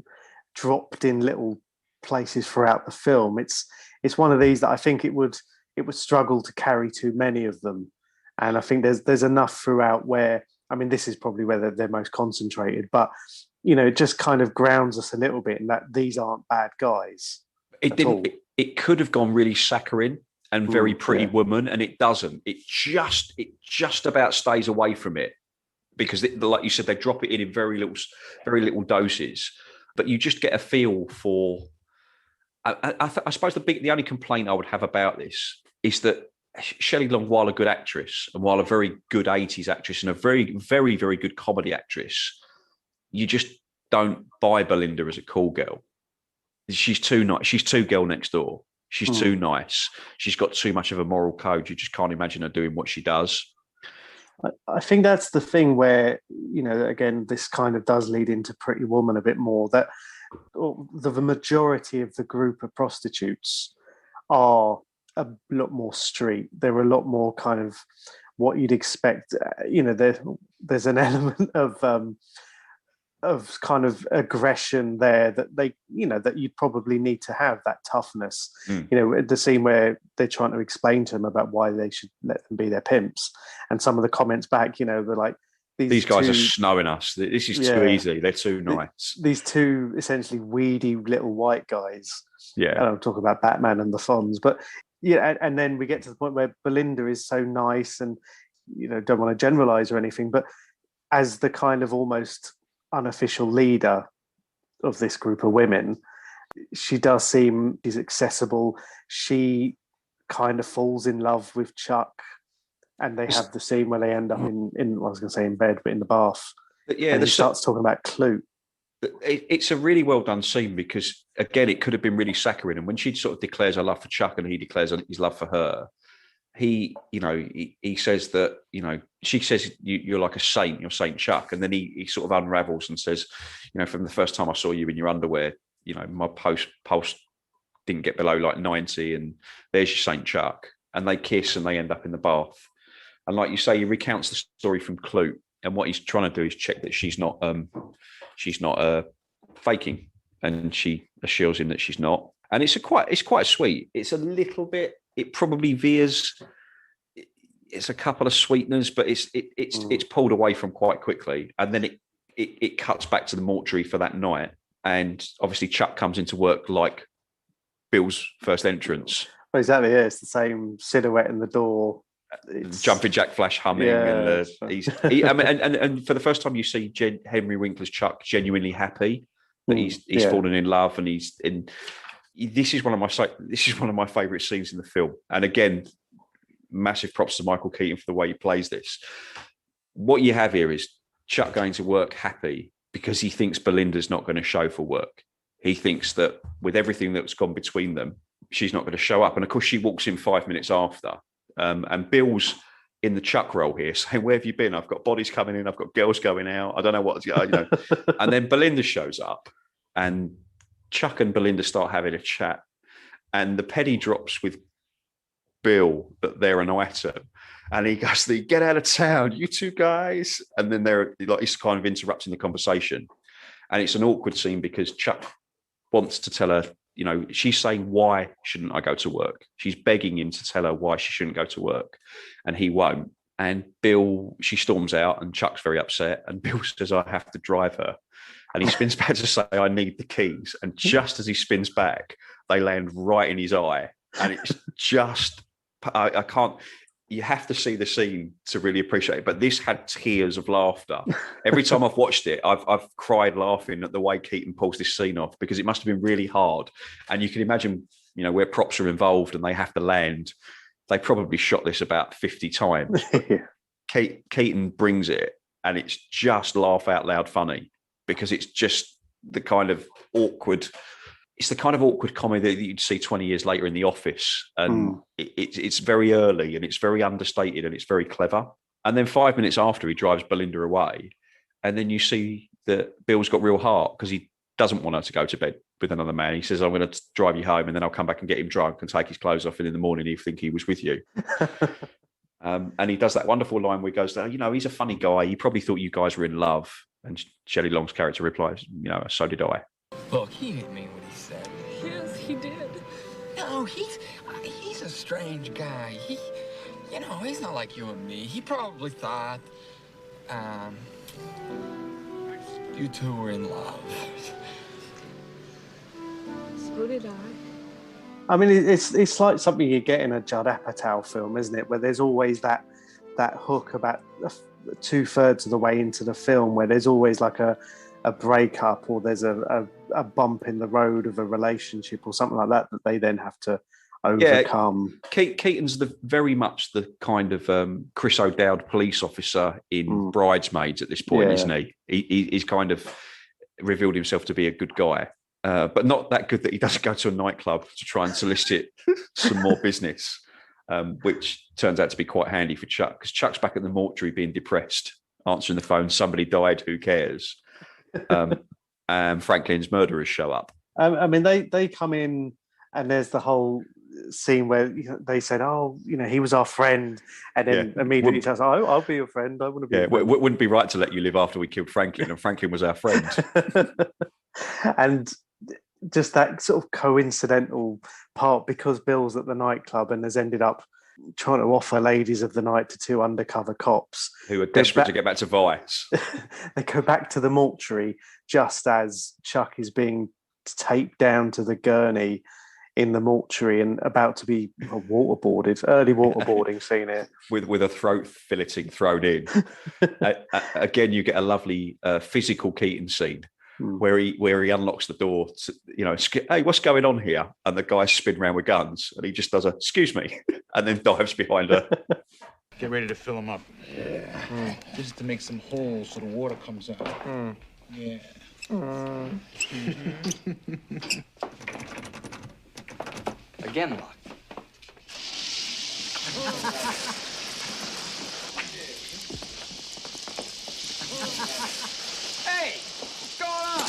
dropped in little places throughout the film. It's one of these that I think it would struggle to carry too many of them. And I think there's enough throughout where, I mean, this is probably where they're most concentrated, but it just kind of grounds us a little bit in that these aren't bad guys.
It didn't. It could have gone really saccharine and very Pretty Woman, and it doesn't. It just about stays away from it because, like you said, they drop it in very little doses. But you just get a feel for. I suppose the only complaint I would have about this is that Shelley Long, while a good actress and while a very good 80s actress and a very, very, very good comedy actress, you just don't buy Belinda as a cool girl. She's too nice. She's too girl next door. She's too nice. She's got too much of a moral code. You just can't imagine her doing what she does.
I think that's the thing where, again, this kind of does lead into Pretty Woman a bit more, that the majority of the group of prostitutes are a lot more street. They're a lot more kind of what you'd expect. There's an element of kind of aggression there that they, that you'd probably need to have that toughness. The scene where they're trying to explain to them about why they should let them be their pimps, and some of the comments back, they're like,
these guys are snowing us. This is too easy. They're too nice.
These two essentially weedy little white guys.
Yeah.
And I'll talk about Batman and the Fonz, but and then we get to the point where Belinda is so nice and, don't want to generalize or anything, but as the kind of almost unofficial leader of this group of women, she does seem, she's accessible. She kind of falls in love with Chuck, and they have the scene where they end up in I was going to say in bed, but in the bath.
Yeah,
and he starts talking about Clute.
It's a really well done scene because, again, it could have been really saccharine. And when she sort of declares her love for Chuck and he declares his love for her, he says that, she says, you're like a saint, you're Saint Chuck. And then he sort of unravels and says, from the first time I saw you in your underwear, my pulse didn't get below like 90, and there's your Saint Chuck. And they kiss and they end up in the bath. And like you say, he recounts the story from Clute. And what he's trying to do is check that she's not faking. And she assures him that she's not. And it's quite sweet. It's a little bit, it probably veers. It's a couple of sweeteners, but it's pulled away from quite quickly. And then it cuts back to the mortuary for that night. And obviously Chuck comes into work like Bill's first entrance.
Well, exactly, yeah. It's the same silhouette in the door.
Jumping Jack Flash humming, and and for the first time you see Henry Winkler's Chuck genuinely happy that he's fallen in love, and he's in. This is one of my favourite scenes in the film, and again, massive props to Michael Keaton for the way he plays this. What you have here is Chuck going to work happy because he thinks Belinda's not going to show for work. He thinks that with everything that's gone between them, she's not going to show up, and of course she walks in 5 minutes after. And Bill's in the Chuck role here, saying, "Where have you been? I've got bodies coming in. I've got girls going out. I don't know what." And then Belinda shows up, and Chuck and Belinda start having a chat, and the penny drops with Bill that they're an item, and he goes, "Get out of town, you two guys." And then they're like, he's kind of interrupting the conversation, and it's an awkward scene because Chuck wants to tell her. She's saying, "Why shouldn't I go to work?" She's begging him to tell her why she shouldn't go to work, and he won't. And Bill, she storms out, and Chuck's very upset. And Bill says, "I have to drive her." And he spins back to say, "I need the keys." And just as he spins back, they land right in his eye. And it's just, I can't, you have to see the scene to really appreciate it. But this had tears of laughter. Every time I've watched it, I've cried laughing at the way Keaton pulls this scene off, because it must have been really hard. And you can imagine, where props are involved and they have to land, they probably shot this about 50 times. Keaton brings it, and it's just laugh out loud funny, because it's just the kind of awkward it's the kind of awkward comedy that you'd see 20 years later in The Office. And it's very early and it's very understated and it's very clever. And then 5 minutes after, he drives Belinda away. And then you see that Bill's got real heart because he doesn't want her to go to bed with another man. He says, I'm going to drive you home and then I'll come back and get him drunk and take his clothes off. And in the morning, he'll think he was with you. And he does that wonderful line where he goes, he's a funny guy. He probably thought you guys were in love. And Shelley Long's character replies, so did I.
Look, he didn't mean what he said.
Yes, he did.
No, he's a strange guy. He's not like you and me. He probably thought, you two were in love.
So did I.
I mean, it's like something you get in a Judd Apatow film, isn't it? Where there's always that hook about 2/3 of the way into the film, where there's always like a breakup or there's a bump in the road of a relationship or something like that they then have to overcome.
Yeah, Keaton's very much the kind of Chris O'Dowd police officer in Bridesmaids at this point, isn't he? He's kind of revealed himself to be a good guy. But not that good that he doesn't go to a nightclub to try and solicit some more business, which turns out to be quite handy for Chuck, because Chuck's back at the mortuary being depressed, answering the phone, somebody died, who cares? And Franklin's murderers show up.
I mean, they come in and there's the whole scene where they said, he was our friend. And then immediately tells, I'll be your friend. I want to be your friend.
It wouldn't be right to let you live after we killed Franklin, and Franklin was our friend.
And just that sort of coincidental part, because Bill's at the nightclub and has ended up trying to offer ladies of the night to two undercover cops
who are desperate to get back to Vice.
They go back to the mortuary just as Chuck is being taped down to the gurney in the mortuary and about to be waterboarded. Early waterboarding scene here.
With a throat filleting thrown in. Again, you get a lovely physical Keaton scene where he unlocks the door to, hey, what's going on here? And the guys spin around with guns and he just does excuse me, and then dives behind her.
Get ready to fill them up. Yeah. Just to make some holes so the water comes out. Yeah.
Again, luck. Hey, what's going on?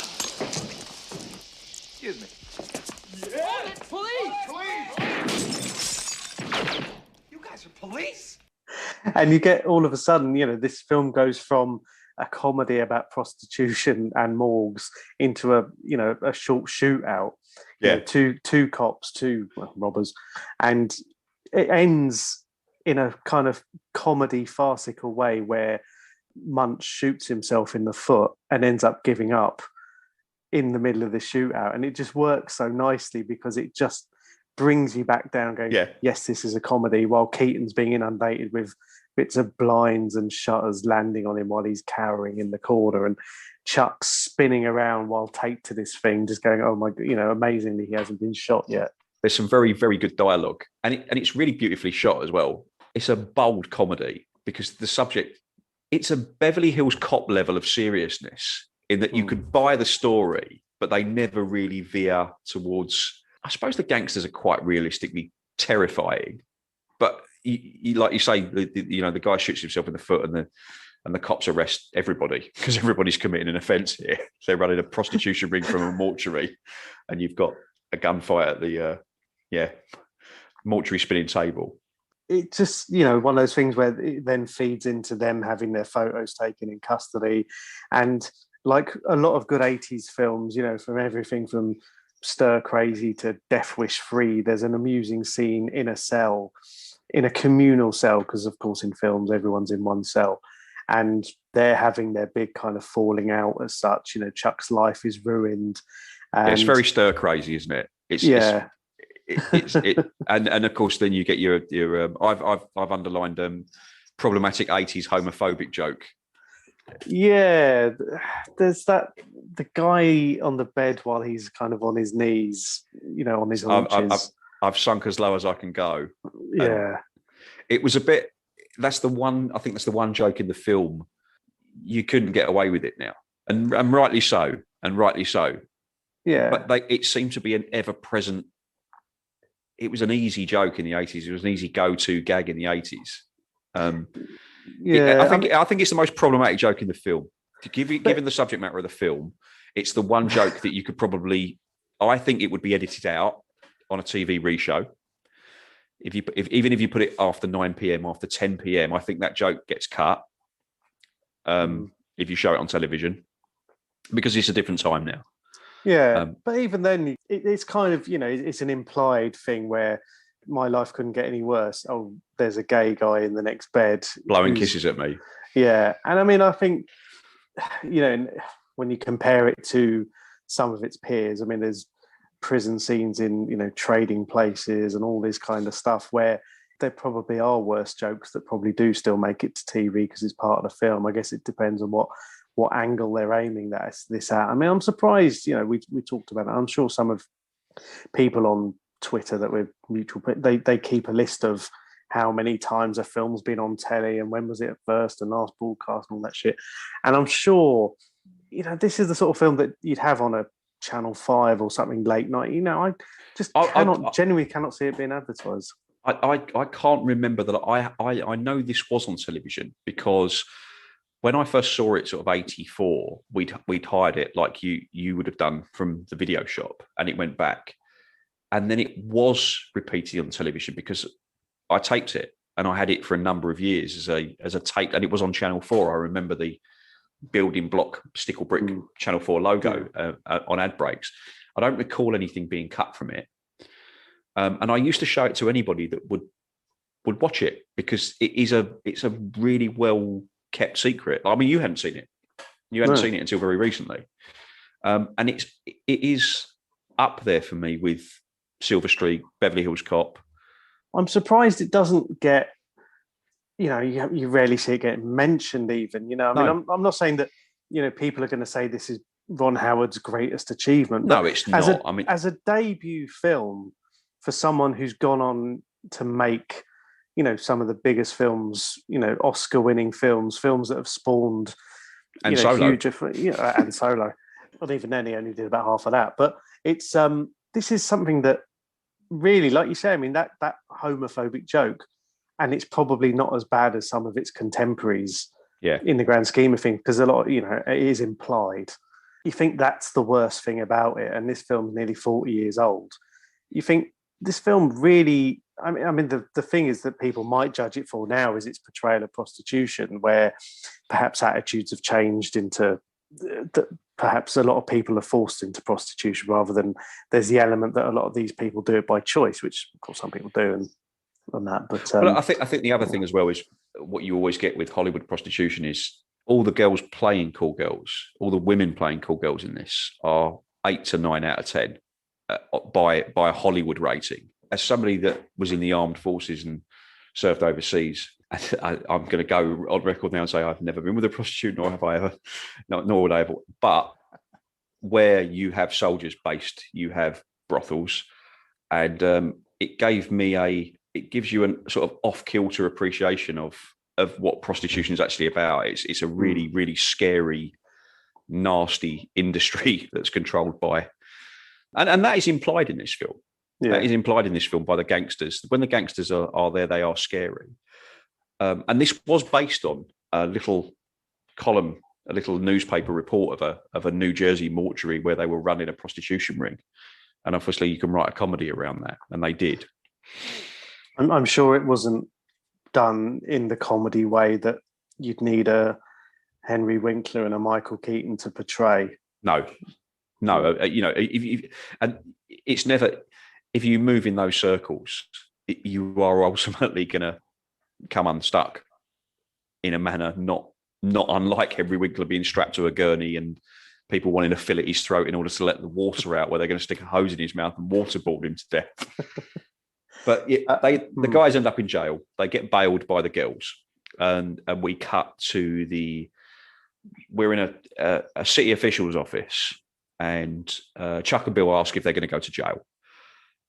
Excuse me.
Yeah. Police!
You guys are police?
And you get all of a sudden, this film goes from a comedy about prostitution and morgues into a short shootout.
Yeah,
two cops, two robbers, and it ends in a kind of comedy farcical way where Munch shoots himself in the foot and ends up giving up in the middle of the shootout, and it just works so nicely because it just brings you back down going, yes, this is a comedy, while Keaton's being inundated with bits of blinds and shutters landing on him while he's cowering in the corner, and Chuck's spinning around while taped to this thing, just going, oh my, amazingly he hasn't been shot yet.
There's some very, very good dialogue, and it's really beautifully shot as well. It's a bold comedy because the subject, it's a Beverly Hills Cop level of seriousness in that you could buy the story, but they never really veer towards, I suppose the gangsters are quite realistically terrifying, but you like you say, the guy shoots himself in the foot and the cops arrest everybody because everybody's committing an offence here. They're running a prostitution ring from a mortuary, and you've got a gunfight at the mortuary spinning table.
It just, one of those things where it then feeds into them having their photos taken in custody. And like a lot of good 80s films, from everything from Stir Crazy to Death Wish 3, there's an amusing scene in a cell, in a communal cell, because of course in films everyone's in one cell, and they're having their big kind of falling out as such. Chuck's life is ruined. And
it's very Stir Crazy, isn't it? And of course then you get your I've underlined problematic 80s homophobic joke.
Yeah, there's the guy on the bed while he's kind of on his knees, on his haunches.
I've sunk as low as I can go.
Yeah.
It was a bit, I think that's the one joke in the film. You couldn't get away with it now. And rightly so.
Yeah.
But it seemed to be an ever-present. It was an easy joke in the 80s. It was an easy go-to gag in the 80s.
Yeah,
I think it's the most problematic joke in the film. Given the subject matter of the film, it's the one joke that you could probably. I think it would be edited out on a TV reshow. Even if you put it after 9 p.m., after 10 p.m., I think that joke gets cut. If you show it on television, because it's a different time now.
Yeah, but even then, it's kind of, it's an implied thing where my life couldn't get any worse. Oh, there's a gay guy in the next bed
blowing kisses at me.
Yeah, and I mean, I think, when you compare it to some of its peers, I mean, there's prison scenes in, trading places and all this kind of stuff where there probably are worse jokes that probably do still make it to TV because it's part of the film. I guess it depends on what angle they're aiming this at. I mean, I'm surprised, we talked about it. I'm sure some of people on Twitter that we're mutual, they keep a list of how many times a film's been on telly and when was it first and last broadcast and all that shit. And I'm sure, this is the sort of film that you'd have on a Channel 5 or something late night. I just genuinely cannot see it being advertised.
I can't remember that. I know this was on television because when I first saw it, sort of 84, we'd hired it like you would have done from the video shop, and it went back, and then it was repeated on television because I taped it and I had it for a number of years as a tape, and it was on Channel 4. I remember the building block stickle brick Channel 4 logo on ad breaks. I don't recall anything being cut from it, and I used to show it to anybody that would watch it because it's a really well kept secret. I mean, you hadn't seen it. You hadn't seen it until very recently. And it is up there for me with Silver Streak, Beverly Hills Cop.
I'm surprised it doesn't get, you rarely see it get mentioned even, I mean, I'm not saying that, people are going to say this is Ron Howard's greatest achievement.
No, it's not.
As a debut film for someone who's gone on to make, some of the biggest films, Oscar-winning films that have spawned,
and Solo,
huge, and Solo. Well, even then, he only did about half of that. But it's this is something that really, like you say, I mean, that homophobic joke, and it's probably not as bad as some of its contemporaries.
Yeah.
In the grand scheme of things, because a lot, it is implied. You think that's the worst thing about it, and this film's nearly 40 years old. You think this film really, I mean, the thing is that people might judge it for now is its portrayal of prostitution, where perhaps attitudes have changed into perhaps a lot of people are forced into prostitution rather than there's the element that a lot of these people do it by choice, which of course some people do and that. But
I think the other thing as well is what you always get with Hollywood prostitution is all the girls playing cool girls, all the women playing cool girls in this are 8 to 9 out of 10 by a Hollywood rating. As somebody that was in the armed forces and served overseas, I'm going to go on record now and say I've never been with a prostitute, nor have I ever, nor would I ever. But where you have soldiers based, you have brothels, and it gives you a sort of off-kilter appreciation of what prostitution is actually about. It's a really, really scary, nasty industry that's controlled by, and that is implied in this film. Yeah. That is implied in this film by the gangsters. When the gangsters are there, they are scary. And this was based on a little column, a little newspaper report of a New Jersey mortuary where they were running a prostitution ring. And obviously you can write a comedy around that. And they did.
I'm sure it wasn't done in the comedy way that you'd need a Henry Winkler and a Michael Keaton to portray.
No. And it's never, if you move in those circles, you are ultimately going to come unstuck in a manner not unlike Henry Winkler being strapped to a gurney and people wanting to fill at his throat in order to let the water out, where they're going to stick a hose in his mouth and waterboard him to death. But the guys end up in jail. They get bailed by the girls, and we cut to we're in a city official's office, and Chuck and Bill ask if they're going to go to jail,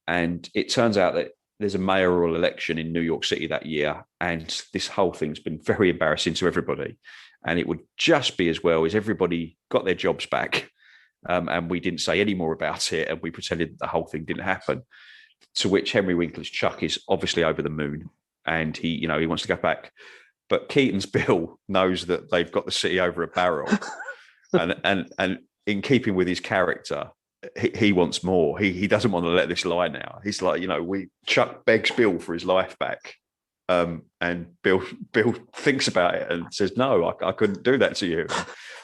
and it turns out that there's a mayoral election in New York City that year, and this whole thing's been very embarrassing to everybody. And it would just be as well as everybody got their jobs back and we didn't say any more about it, and we pretended the whole thing didn't happen. To which Henry Winkler's Chuck is obviously over the moon, and he wants to go back. But Keaton's Bill knows that they've got the city over a barrel, and in keeping with his character, he wants more. He doesn't want to let this lie now. He's like, Chuck begs Bill for his life back. And Bill thinks about it and says, no, I couldn't do that to you.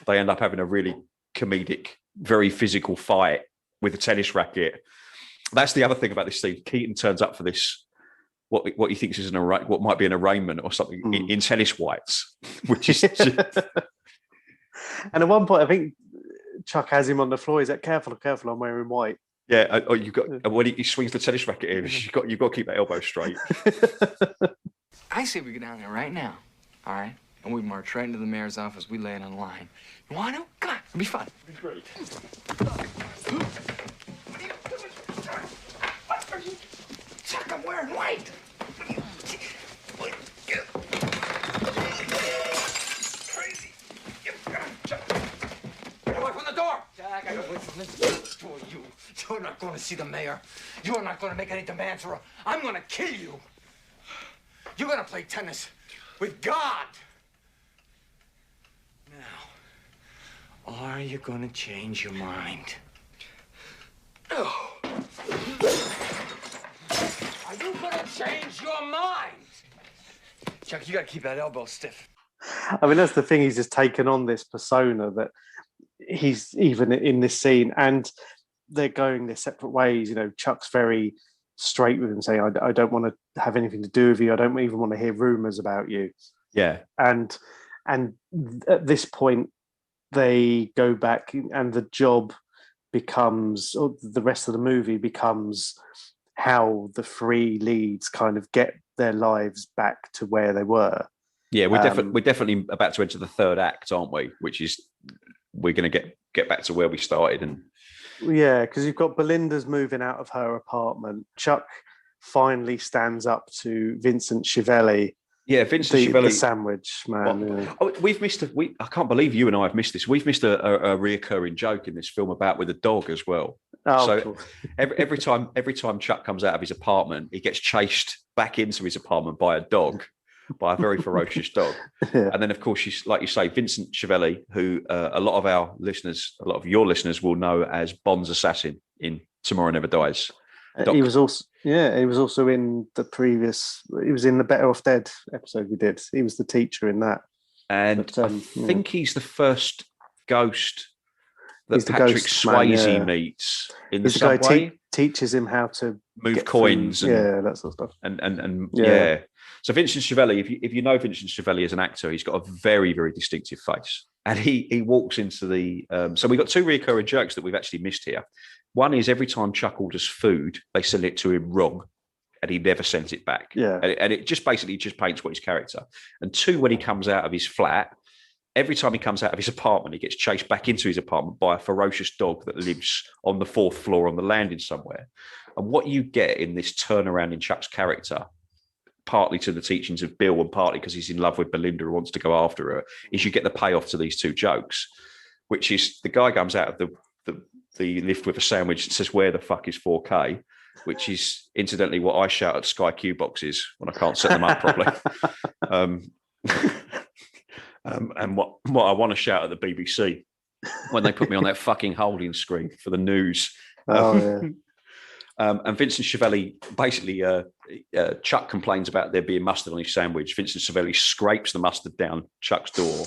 They end up having a really comedic, very physical fight with a tennis racket. That's the other thing about this scene. Keaton turns up for this, what he thinks is what might be an arraignment or something in tennis whites, which is
and at one point I think Chuck has him on the floor. He's like, careful, I'm wearing white.
Yeah, you got when he swings the tennis racket in, you've got to keep that elbow straight.
I say we go down there right now, all right? And we march right into the mayor's office. We lay it on the line. You want to? Come on, it'll be fun. It'll be great. What are you doing? What are you? Chuck, I'm wearing white. Crazy. Chuck. Get away from the door. Jack, I got for you. You're not going to see the mayor. You're not going to make any demands for her. I'm going to kill you. You're going to play tennis with God. Now, are you going to change your mind? Oh. Are you going to change your mind? Chuck, you got to keep that elbow stiff.
I mean, that's the thing. He's just taken on this persona that he's even in this scene, and they're going their separate ways. Chuck's very straight with him, saying, I don't want to have anything to do with you. I don't even want to hear rumors about you.
Yeah.
And at this point, they go back, and the job becomes, or the rest of the movie becomes, how the three leads kind of get their lives back to where they were.
Yeah, we're definitely about to enter the third act, aren't we? Which is, we're going to get back to where we started. And
yeah, because you've got Belinda's moving out of her apartment. Chuck finally stands up to Vincent Schiavelli.
Yeah, Vincent Schiavelli,
the sandwich man. Yeah.
Oh, we've missed I can't believe you and I have missed this. We've missed a reoccurring joke in this film about with a dog as well.
Oh,
so
cool. every
time Chuck comes out of his apartment, he gets chased back into his apartment by a dog, by a very ferocious dog.
Yeah.
And then, of course, she's, like you say, Vincent Schiavelli, who a lot of your listeners will know as Bond's assassin in Tomorrow Never Dies.
He was also in the previous. He was in the Better Off Dead episode we did. He was the teacher in that.
And I think he's the first ghost that Patrick Swayze meets in the subway.
The guy teaches him how to
move coins,
that sort of stuff.
And yeah. So Vincent Schiavelli, if you know Vincent Schiavelli as an actor, he's got a very, very distinctive face, and he walks into the. So we've got two recurring jokes that we've actually missed here. One is every time Chuck orders food, they send it to him wrong, and he never sends it back.
Yeah,
and it just basically paints what his character. And two, when he comes out of his flat, every time he comes out of his apartment, he gets chased back into his apartment by a ferocious dog that lives on the fourth floor on the landing somewhere. And what you get in this turnaround in Chuck's character, partly to the teachings of Bill and partly because he's in love with Belinda and wants to go after her, is you get the payoff to these two jokes, which is the guy comes out of the lift with a sandwich and says, "Where the fuck is 4K?" which is incidentally what I shout at Sky Q boxes when I can't set them up properly. And what I want to shout at the BBC when they put me on that fucking holding screen for the news. And Vincent Schiavelli, basically, Chuck complains about there being mustard on his sandwich. Vincent Schiavelli scrapes the mustard down Chuck's door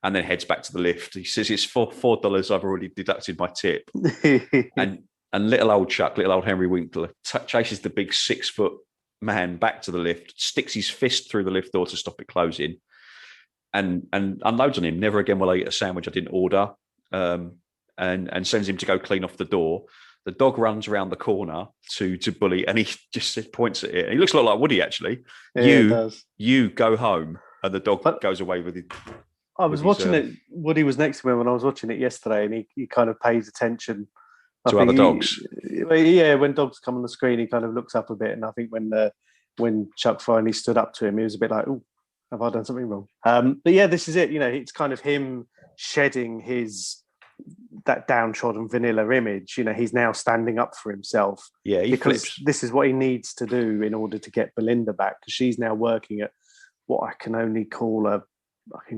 and then heads back to the lift. He says, "It's for $4. I've already deducted my tip." and little old Chuck, little old Henry Winkler, chases the big 6-foot man back to the lift, sticks his fist through the lift door to stop it closing, and unloads on him. "Never again will I eat a sandwich I didn't order," and sends him to go clean off the door. The dog runs around the corner to bully, and he just points at it. And he looks a lot like Woody, actually.
Yeah,
you go home, and the dog goes away with it.
I was watching it. Woody was next to me when I was watching it yesterday, and he kind of pays attention
to other dogs.
When dogs come on the screen, he kind of looks up a bit. And I think when Chuck finally stood up to him, he was a bit like, "Oh, have I done something wrong?" But yeah, this is it. It's kind of him shedding his that downtrodden vanilla image. You know, he's now standing up for himself.
Yeah, he
because
flips.
this is what he needs to do in order to get Belinda back, because she's now working at what I can only call a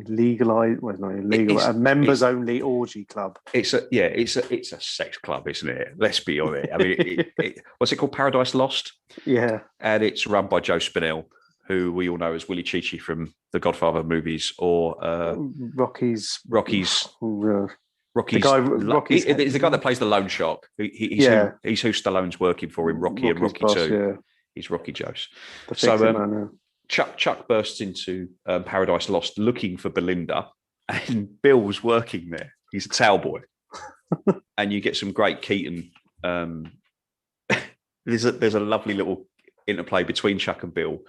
legalized, well, it's not illegal, a members only orgy club.
It's a sex club, isn't it? Let's be honest. I mean, what's it called? Paradise Lost.
Yeah,
and it's run by Joe Spinell, who we all know as Willie Chi-Chi from the Godfather movies, or
Rocky's.
Rocky's. He's the guy that plays the loan shark. He's who Stallone's working for in Rocky and Rocky
boss,
2.
Yeah.
He's Rocky Joe's.
So
Chuck bursts into Paradise Lost looking for Belinda, and Bill's working there. He's a towel boy. And you get some great Keaton. There's a lovely little interplay between Chuck and Bill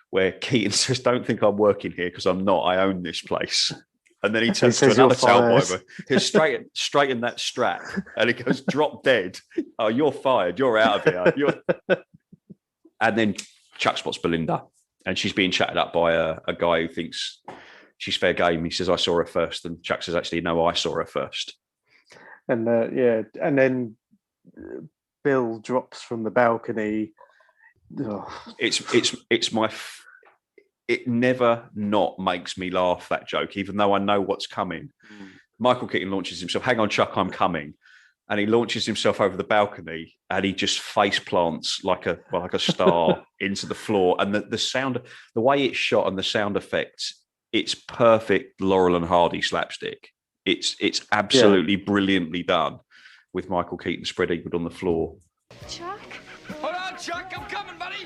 where Keaton says, "Don't think I'm working here because I'm not. I own this place." And then he turns to another towel boy over. He's straighten that strap. And he goes, "Drop dead. Oh, you're fired. You're out of here." And then Chuck spots Belinda, and she's being chatted up by a guy who thinks she's fair game. He says, "I saw her first." And Chuck says, "Actually, no, I saw her first."
And and then Bill drops from the balcony. Oh.
It never not makes me laugh, that joke, even though I know what's coming. Michael Keaton launches himself. "Hang on, Chuck, I'm coming." And he launches himself over the balcony, and he just face plants like a star into the floor. And the sound, the way it's shot and the sound effects, it's perfect Laurel and Hardy slapstick. It's absolutely brilliantly done with Michael Keaton spread eagled on the floor.
Chuck?
Hold on, Chuck. I'm coming, buddy.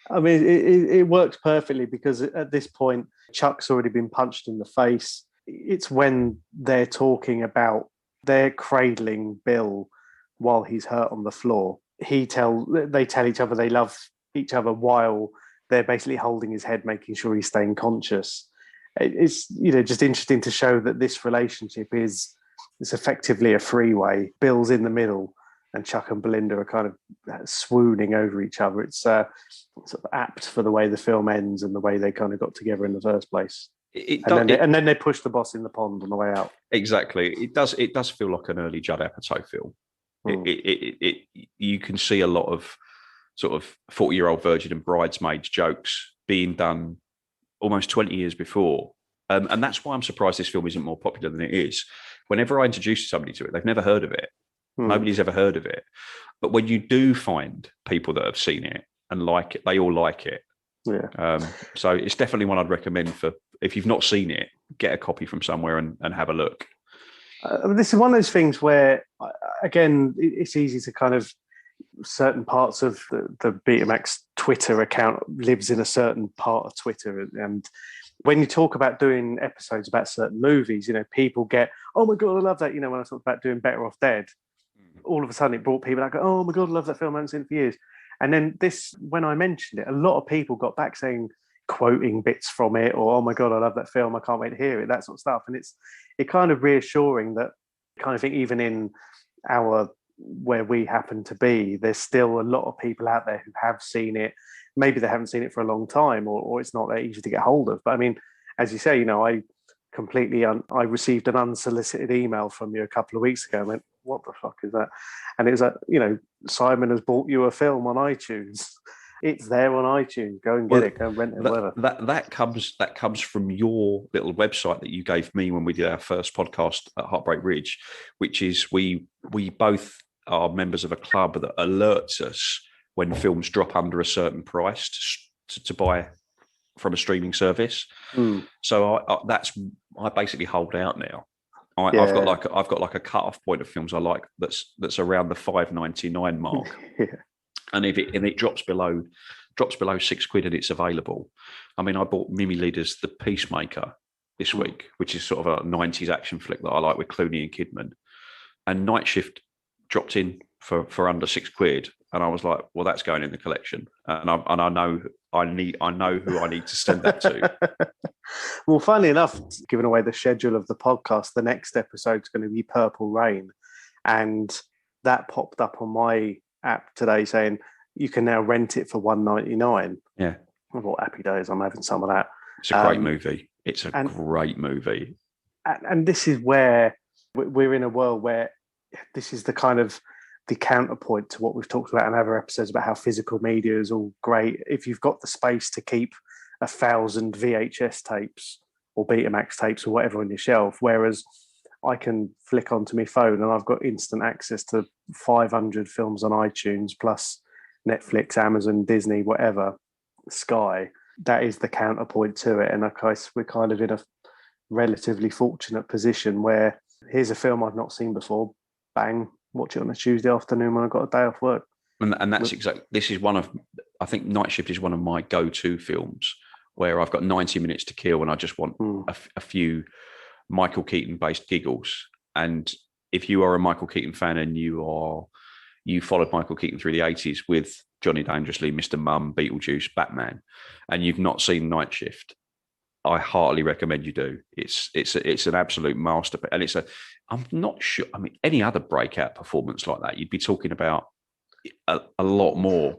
I mean, it works perfectly because at this point, Chuck's already been punched in the face. It's when they're they're cradling Bill while he's hurt on the floor. They tell each other they love each other while they're basically holding his head, making sure he's staying conscious. It's, just interesting to show that this relationship is effectively a freeway. Bill's in the middle, and Chuck and Belinda are kind of swooning over each other. It's sort of apt for the way the film ends and the way they kind of got together in the first place. And then they push the boss in the pond on the way out.
Exactly. It does feel like an early Judd Apatow film. You can see a lot of sort of 40-year-old virgin and bridesmaids jokes being done almost 20 years before. And that's why I'm surprised this film isn't more popular than it is. Whenever I introduce somebody to it, they've never heard of it. Nobody's ever heard of it. But when you do find people that have seen it and like it, they all like it.
Yeah.
So it's definitely one I'd recommend for, if you've not seen it, get a copy from somewhere and have a look.
This is one of those things where, again, it's easy to kind of, certain parts of the Betamax Twitter account lives in a certain part of Twitter. And when you talk about doing episodes about certain movies, people get, "Oh my God, I love that." When I talked about doing Better Off Dead, all of a sudden it brought people that go, "Oh my God, I love that film. I haven't seen it for years." And then when I mentioned it, a lot of people got back saying, quoting bits from it, or "Oh my God, I love that film. I can't wait to hear it," that sort of stuff. And it's kind of reassuring that kind of thing, even in where we happen to be, there's still a lot of people out there who have seen it. Maybe they haven't seen it for a long time, or it's not that easy to get hold of. But I mean, as you say, I received an unsolicited email from you a couple of weeks ago. I went, "What the fuck is that?" And it was like, Simon has bought you a film on iTunes. It's there on iTunes. Go and get it. Go and rent it. Whatever.
That comes from your little website that you gave me when we did our first podcast at Heartbreak Ridge, which is we both are members of a club that alerts us when films drop under a certain price to buy from a streaming service. So I basically hold out now. I've got like a cut-off point of films I like that's around the $5.99 mark.
Yeah.
And if it drops below £6 and it's available. I mean, I bought Mimi Leader's The Peacemaker this week, which is sort of a 90s action flick that I like with Clooney and Kidman. And Night Shift dropped in for under £6, and I was like, "Well, that's going in the collection." And I know who I need to send that to.
Well, funnily enough, giving away the schedule of the podcast, the next episode is going to be Purple Rain, and that popped up on my app today saying you can now rent it for $1.99.
Yeah,
I thought, happy days, I'm having some of that.
It's a great movie. It's a great movie.
And this is where we're in a world where this is the kind of the counterpoint to what we've talked about in other episodes about how physical media is all great. If you've got the space to keep 1,000 VHS tapes or Betamax tapes or whatever on your shelf, whereas I can flick onto my phone and I've got instant access to 500 films on iTunes plus Netflix, Amazon, Disney, whatever, Sky. That is the counterpoint to it. And of course, we're kind of in a relatively fortunate position where here's a film I've not seen before, bang, watch it on a Tuesday afternoon when I've got a day off work.
And that's exactly, this is one of, I think Night Shift is one of my go-to films where I've got 90 minutes to kill and I just want a few Michael Keaton-based giggles. And if you are a Michael Keaton fan and you followed Michael Keaton through the 80s with Johnny Dangerously, Mr. Mum, Beetlejuice, Batman, and you've not seen Night Shift, I heartily recommend you do. It's an absolute masterpiece, and I'm not sure. I mean, any other breakout performance like that, you'd be talking about a lot more.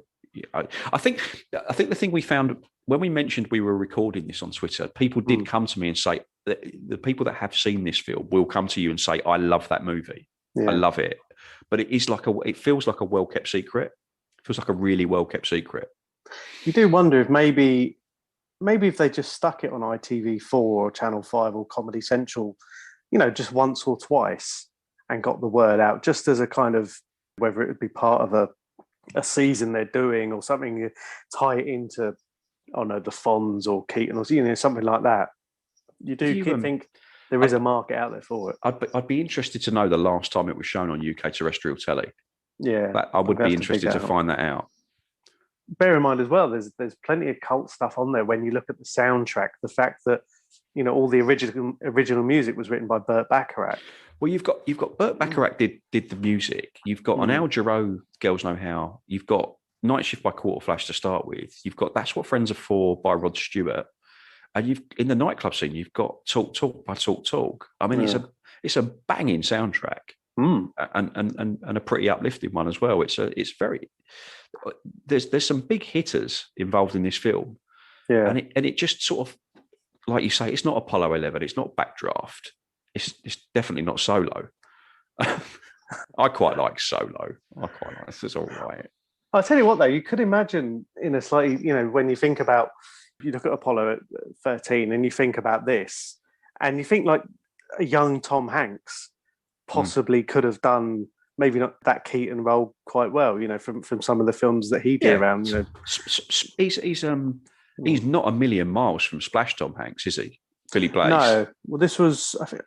I think the thing we found when we mentioned we were recording this on Twitter, people did come to me and say that the people that have seen this film will come to you and say, "I love that movie. I love it." But it feels like a well kept secret. It feels like a really well kept secret.
You do wonder if maybe if they just stuck it on ITV4 or Channel 5 or Comedy Central, just once or twice and got the word out, just as a kind of, whether it would be part of a season they're doing or something, you tie it into, the Fonz or Keaton or something like that. You think there is a market out there for it.
I'd be interested to know the last time it was shown on UK terrestrial telly.
Yeah.
I would be interested to find that out.
Bear in mind as well, there's plenty of cult stuff on there. When you look at the soundtrack, the fact that all the original music was written by Burt Bacharach.
Well, you've got Burt Bacharach did the music. You've got an Al Jarreau, Girls Know How. You've got Night Shift by Quarter Flash to start with. You've got That's What Friends Are For by Rod Stewart, and you've in the nightclub scene you've got Talk Talk by Talk Talk. I mean, it's a banging soundtrack. And a pretty uplifting one as well. It's very there's some big hitters involved in this film, and it just sort of, like you say, it's not Apollo 11, it's not Backdraft, it's definitely not Solo. I quite like Solo. I quite like this. It's all right.
I'll tell you what though, you could imagine in a slightly, when you think about, you look at Apollo 13 and you think about this, and you think like a young Tom Hanks possibly could have done maybe not that Keaton role quite well, from some of the films that he did around,
He's not a million miles from Splash Tom Hanks, is he? Billy Blaze.
No. Well, this was, I think,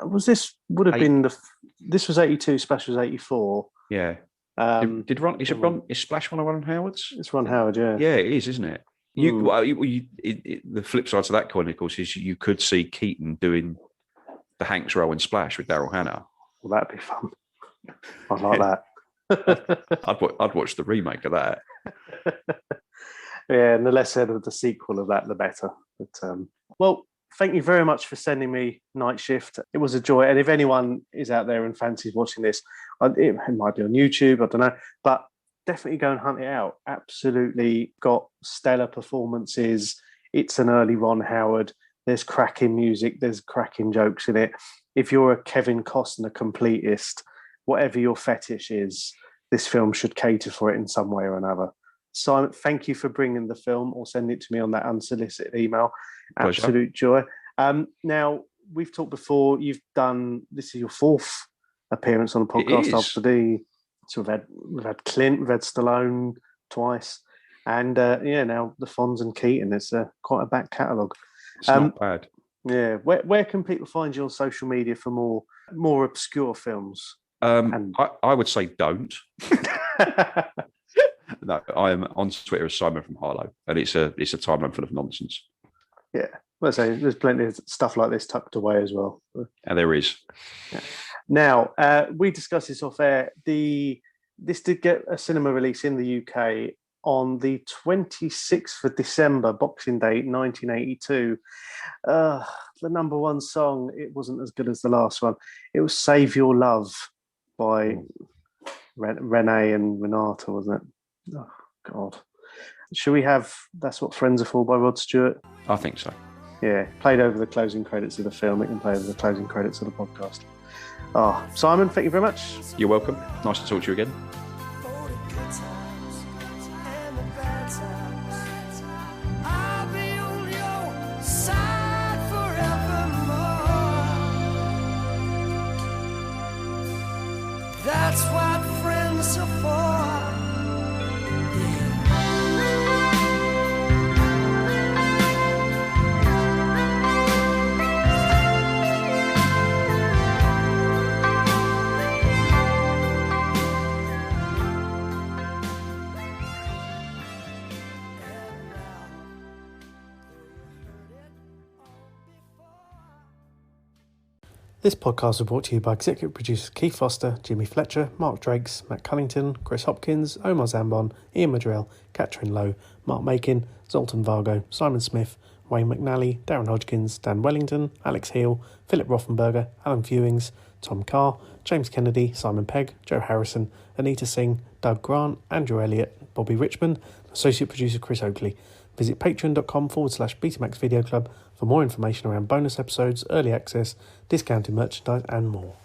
this was 82, Splash was 84.
Yeah. Is Splash one of Ron Howard's?
It's Ron Howard, yeah.
Yeah, it is, isn't it? The flip side to that coin, of course, is you could see Keaton doing the Hanks role in Splash with Daryl Hannah.
Well, that'd be fun. I'd like
that. I'd watch the remake of that.
Yeah, and the less said of the sequel of that, the better. But well, thank you very much for sending me Night Shift. It was a joy. And if anyone is out there and fancies watching this, it might be on YouTube, I don't know, but definitely go and hunt it out. Absolutely got stellar performances. It's an early Ron Howard. There's cracking music. There's cracking jokes in it. If you're a Kevin Costner completist, whatever your fetish is, this film should cater for it in some way or another. Simon, thank you for bringing the film or sending it to me on that unsolicited email.
Pleasure.
Absolute joy. Now, we've talked before. This is your fourth appearance on the podcast after we've had Clint, we've had Stallone twice, and now the Fonz and Keaton. It's quite a back catalogue.
It's not bad.
Yeah, where can people find you on social media for more obscure films?
I would say don't. No, I am on Twitter as Simon from Harlow, and it's a timeline full of nonsense.
Yeah, let's say there's plenty of stuff like this tucked away as well.
And there is.
Yeah. Now, we discussed this off air. This did get a cinema release in the UK on the 26th of December, Boxing Day, 1982. The number one song, it wasn't as good as the last one. It was Save Your Love by Renee and Renata, wasn't it? Oh, God. Should we have That's What Friends Are For by Rod Stewart?
I think so.
Yeah, played over the closing credits of the film. It can play over the closing credits of the podcast. Oh, Simon, thank you very much.
You're welcome. Nice to talk to you again.
That's what friends are for.
This podcast was brought to you by executive producers Keith Foster, Jimmy Fletcher, Mark Drakes, Matt Cullington, Chris Hopkins, Omar Zambon, Ian Madrell, Catherine Lowe, Mark Makin, Zoltan Vargo, Simon Smith, Wayne McNally, Darren Hodgkins, Dan Wellington, Alex Heal, Philip Rothenberger, Alan Fewings, Tom Carr, James Kennedy, Simon Pegg, Joe Harrison, Anita Singh, Doug Grant, Andrew Elliott, Bobby Richmond, associate producer Chris Oakley. Visit patreon.com/Betamax Video Club for more information around bonus episodes, early access, discounted merchandise and more.